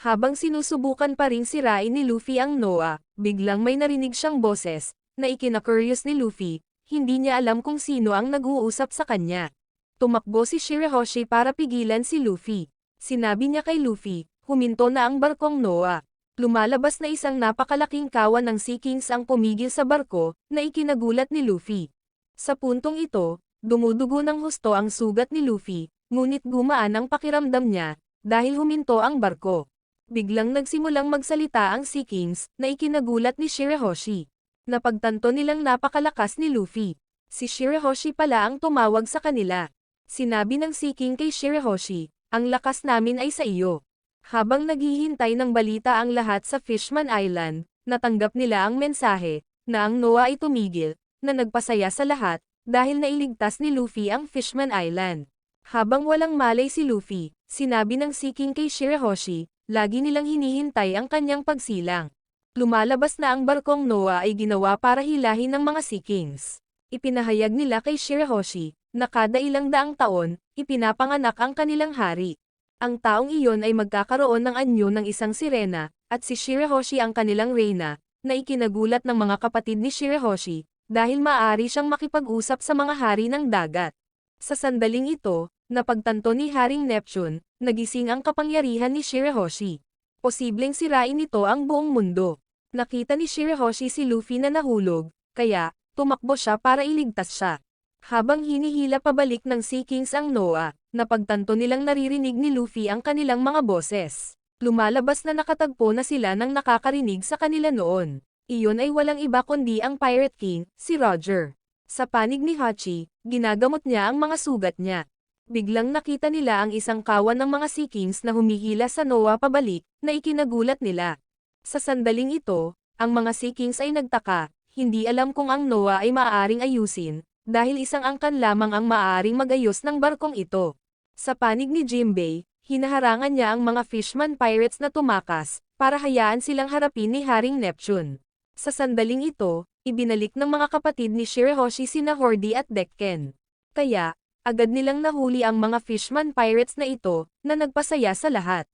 Habang sinusubukan pa ring sirain ni Luffy ang Noah, biglang may narinig siyang boses, na ikina-curious ni Luffy, hindi niya alam kung sino ang nag-uusap sa kanya. Tumakbo si Shirahoshi para pigilan si Luffy. Sinabi niya kay Luffy, huminto na ang barkong Noah. Lumalabas na isang napakalaking kawan ng Sea Kings ang pumigil sa barko, na ikinagulat ni Luffy. Sa puntong ito, dumudugo ng husto ang sugat ni Luffy, ngunit gumaan ang pakiramdam niya, dahil huminto ang barko. Biglang nagsimulang magsalita ang Sea Kings, na ikinagulat ni Shirahoshi. Napagtanto nilang napakalakas ni Luffy. Si Shirahoshi pala ang tumawag sa kanila. Sinabi ng Sea King kay Shirahoshi, ang lakas namin ay sa iyo. Habang naghihintay ng balita ang lahat sa Fishman Island, natanggap nila ang mensahe, na ang Noah ay tumigil, na nagpasaya sa lahat, dahil nailigtas ni Luffy ang Fishman Island. Habang walang malay si Luffy, sinabi ng Sea King kay Shirahoshi, lagi nilang hinihintay ang kanyang pagsilang. Lumalabas na ang barkong Noah ay ginawa para hilahin ng mga Sea Kings. Ipinahayag nila kay Shirahoshi, na kada ilang daang taon, ipinapanganak ang kanilang hari. Ang taong iyon ay magkakaroon ng anyo ng isang sirena, at si Shirahoshi ang kanilang reyna, na ikinagulat ng mga kapatid ni Shirahoshi, dahil maaari siyang makipag-usap sa mga hari ng dagat. Sa sandaling ito, napagtanto ni Haring Neptune, nagising ang kapangyarihan ni Shirahoshi. Posibleng sirain nito ang buong mundo. Nakita ni Shirahoshi si Luffy na nahulog, kaya, tumakbo siya para iligtas siya. Habang hinihila pabalik ng Sea Kings ang Noah, napagtanto nilang naririnig ni Luffy ang kanilang mga boses. Lumalabas na nakatagpo na sila ng nakakarinig sa kanila noon. Iyon ay walang iba kundi ang Pirate King, si Roger. Sa panig ni Hachi, ginagamot niya ang mga sugat niya. Biglang nakita nila ang isang kawan ng mga Sea Kings na humihila sa Noah pabalik, na ikinagulat nila. Sa sandaling ito, ang mga Sea Kings ay nagtaka, hindi alam kung ang Noah ay maaaring ayusin, dahil isang angkan lamang ang maaaring magayos ng barkong ito. Sa panig ni Jinbei, hinaharangan niya ang mga Fishman Pirates na tumakas, para hayaan silang harapin ni Haring Neptune. Sa sandaling ito, ibinalik ng mga kapatid ni Shirahoshi sina Hordy at Dekken. Kaya, agad nilang nahuli ang mga Fishman Pirates na ito, na nagpasaya sa lahat.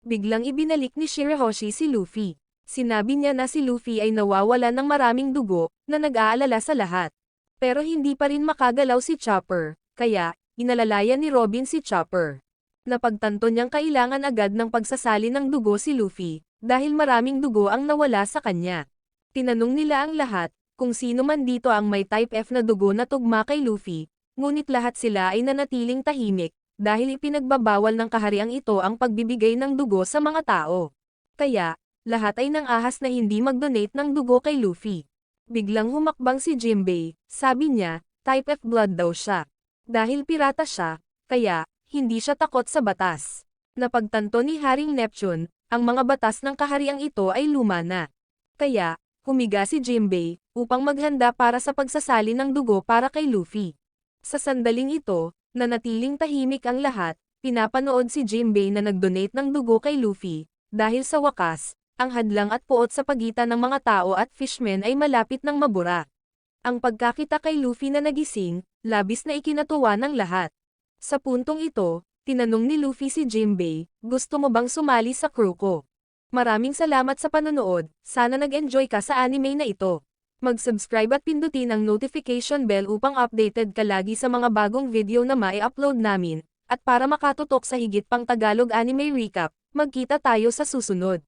Biglang ibinalik ni Shirahoshi si Luffy. Sinabi niya na si Luffy ay nawawala ng maraming dugo, na nag-aalala sa lahat. Pero hindi pa rin makagalaw si Chopper, kaya, inalalayan ni Robin si Chopper. Napagtanto niyang kailangan agad ng pagsasali ng dugo si Luffy, dahil maraming dugo ang nawala sa kanya. Tinanong nila ang lahat, kung sino man dito ang may type F na dugo na tugma kay Luffy, ngunit lahat sila ay nanatiling tahimik, dahil ipinagbabawal ng kahariang ito ang pagbibigay ng dugo sa mga tao. Kaya, lahat ay nang-ahas na hindi mag-donate ng dugo kay Luffy. Biglang humakbang si Jinbei, sabi niya, type F blood daw siya. Dahil pirata siya, kaya, hindi siya takot sa batas. Napagtanto ni Haring Neptune, ang mga batas ng kahariang ito ay luma na. Kaya, humiga si Jinbei, upang maghanda para sa pagsasali ng dugo para kay Luffy. Sa sandaling ito, nanatiling tahimik ang lahat, pinapanood si Jinbei na nag-donate ng dugo kay Luffy, dahil sa wakas, ang hadlang at puot sa pagitan ng mga tao at fishmen ay malapit ng mabura. Ang pagkakita kay Luffy na nagising, labis na ikinatuwa ng lahat. Sa puntong ito, tinanong ni Luffy si Jinbei, gusto mo bang sumali sa crew ko? Maraming salamat sa panonood, sana nag-enjoy ka sa anime na ito. Mag-subscribe at pindutin ang notification bell upang updated ka lagi sa mga bagong video na mai-upload namin, at para makatutok sa higit pang Tagalog anime recap, magkita tayo sa susunod.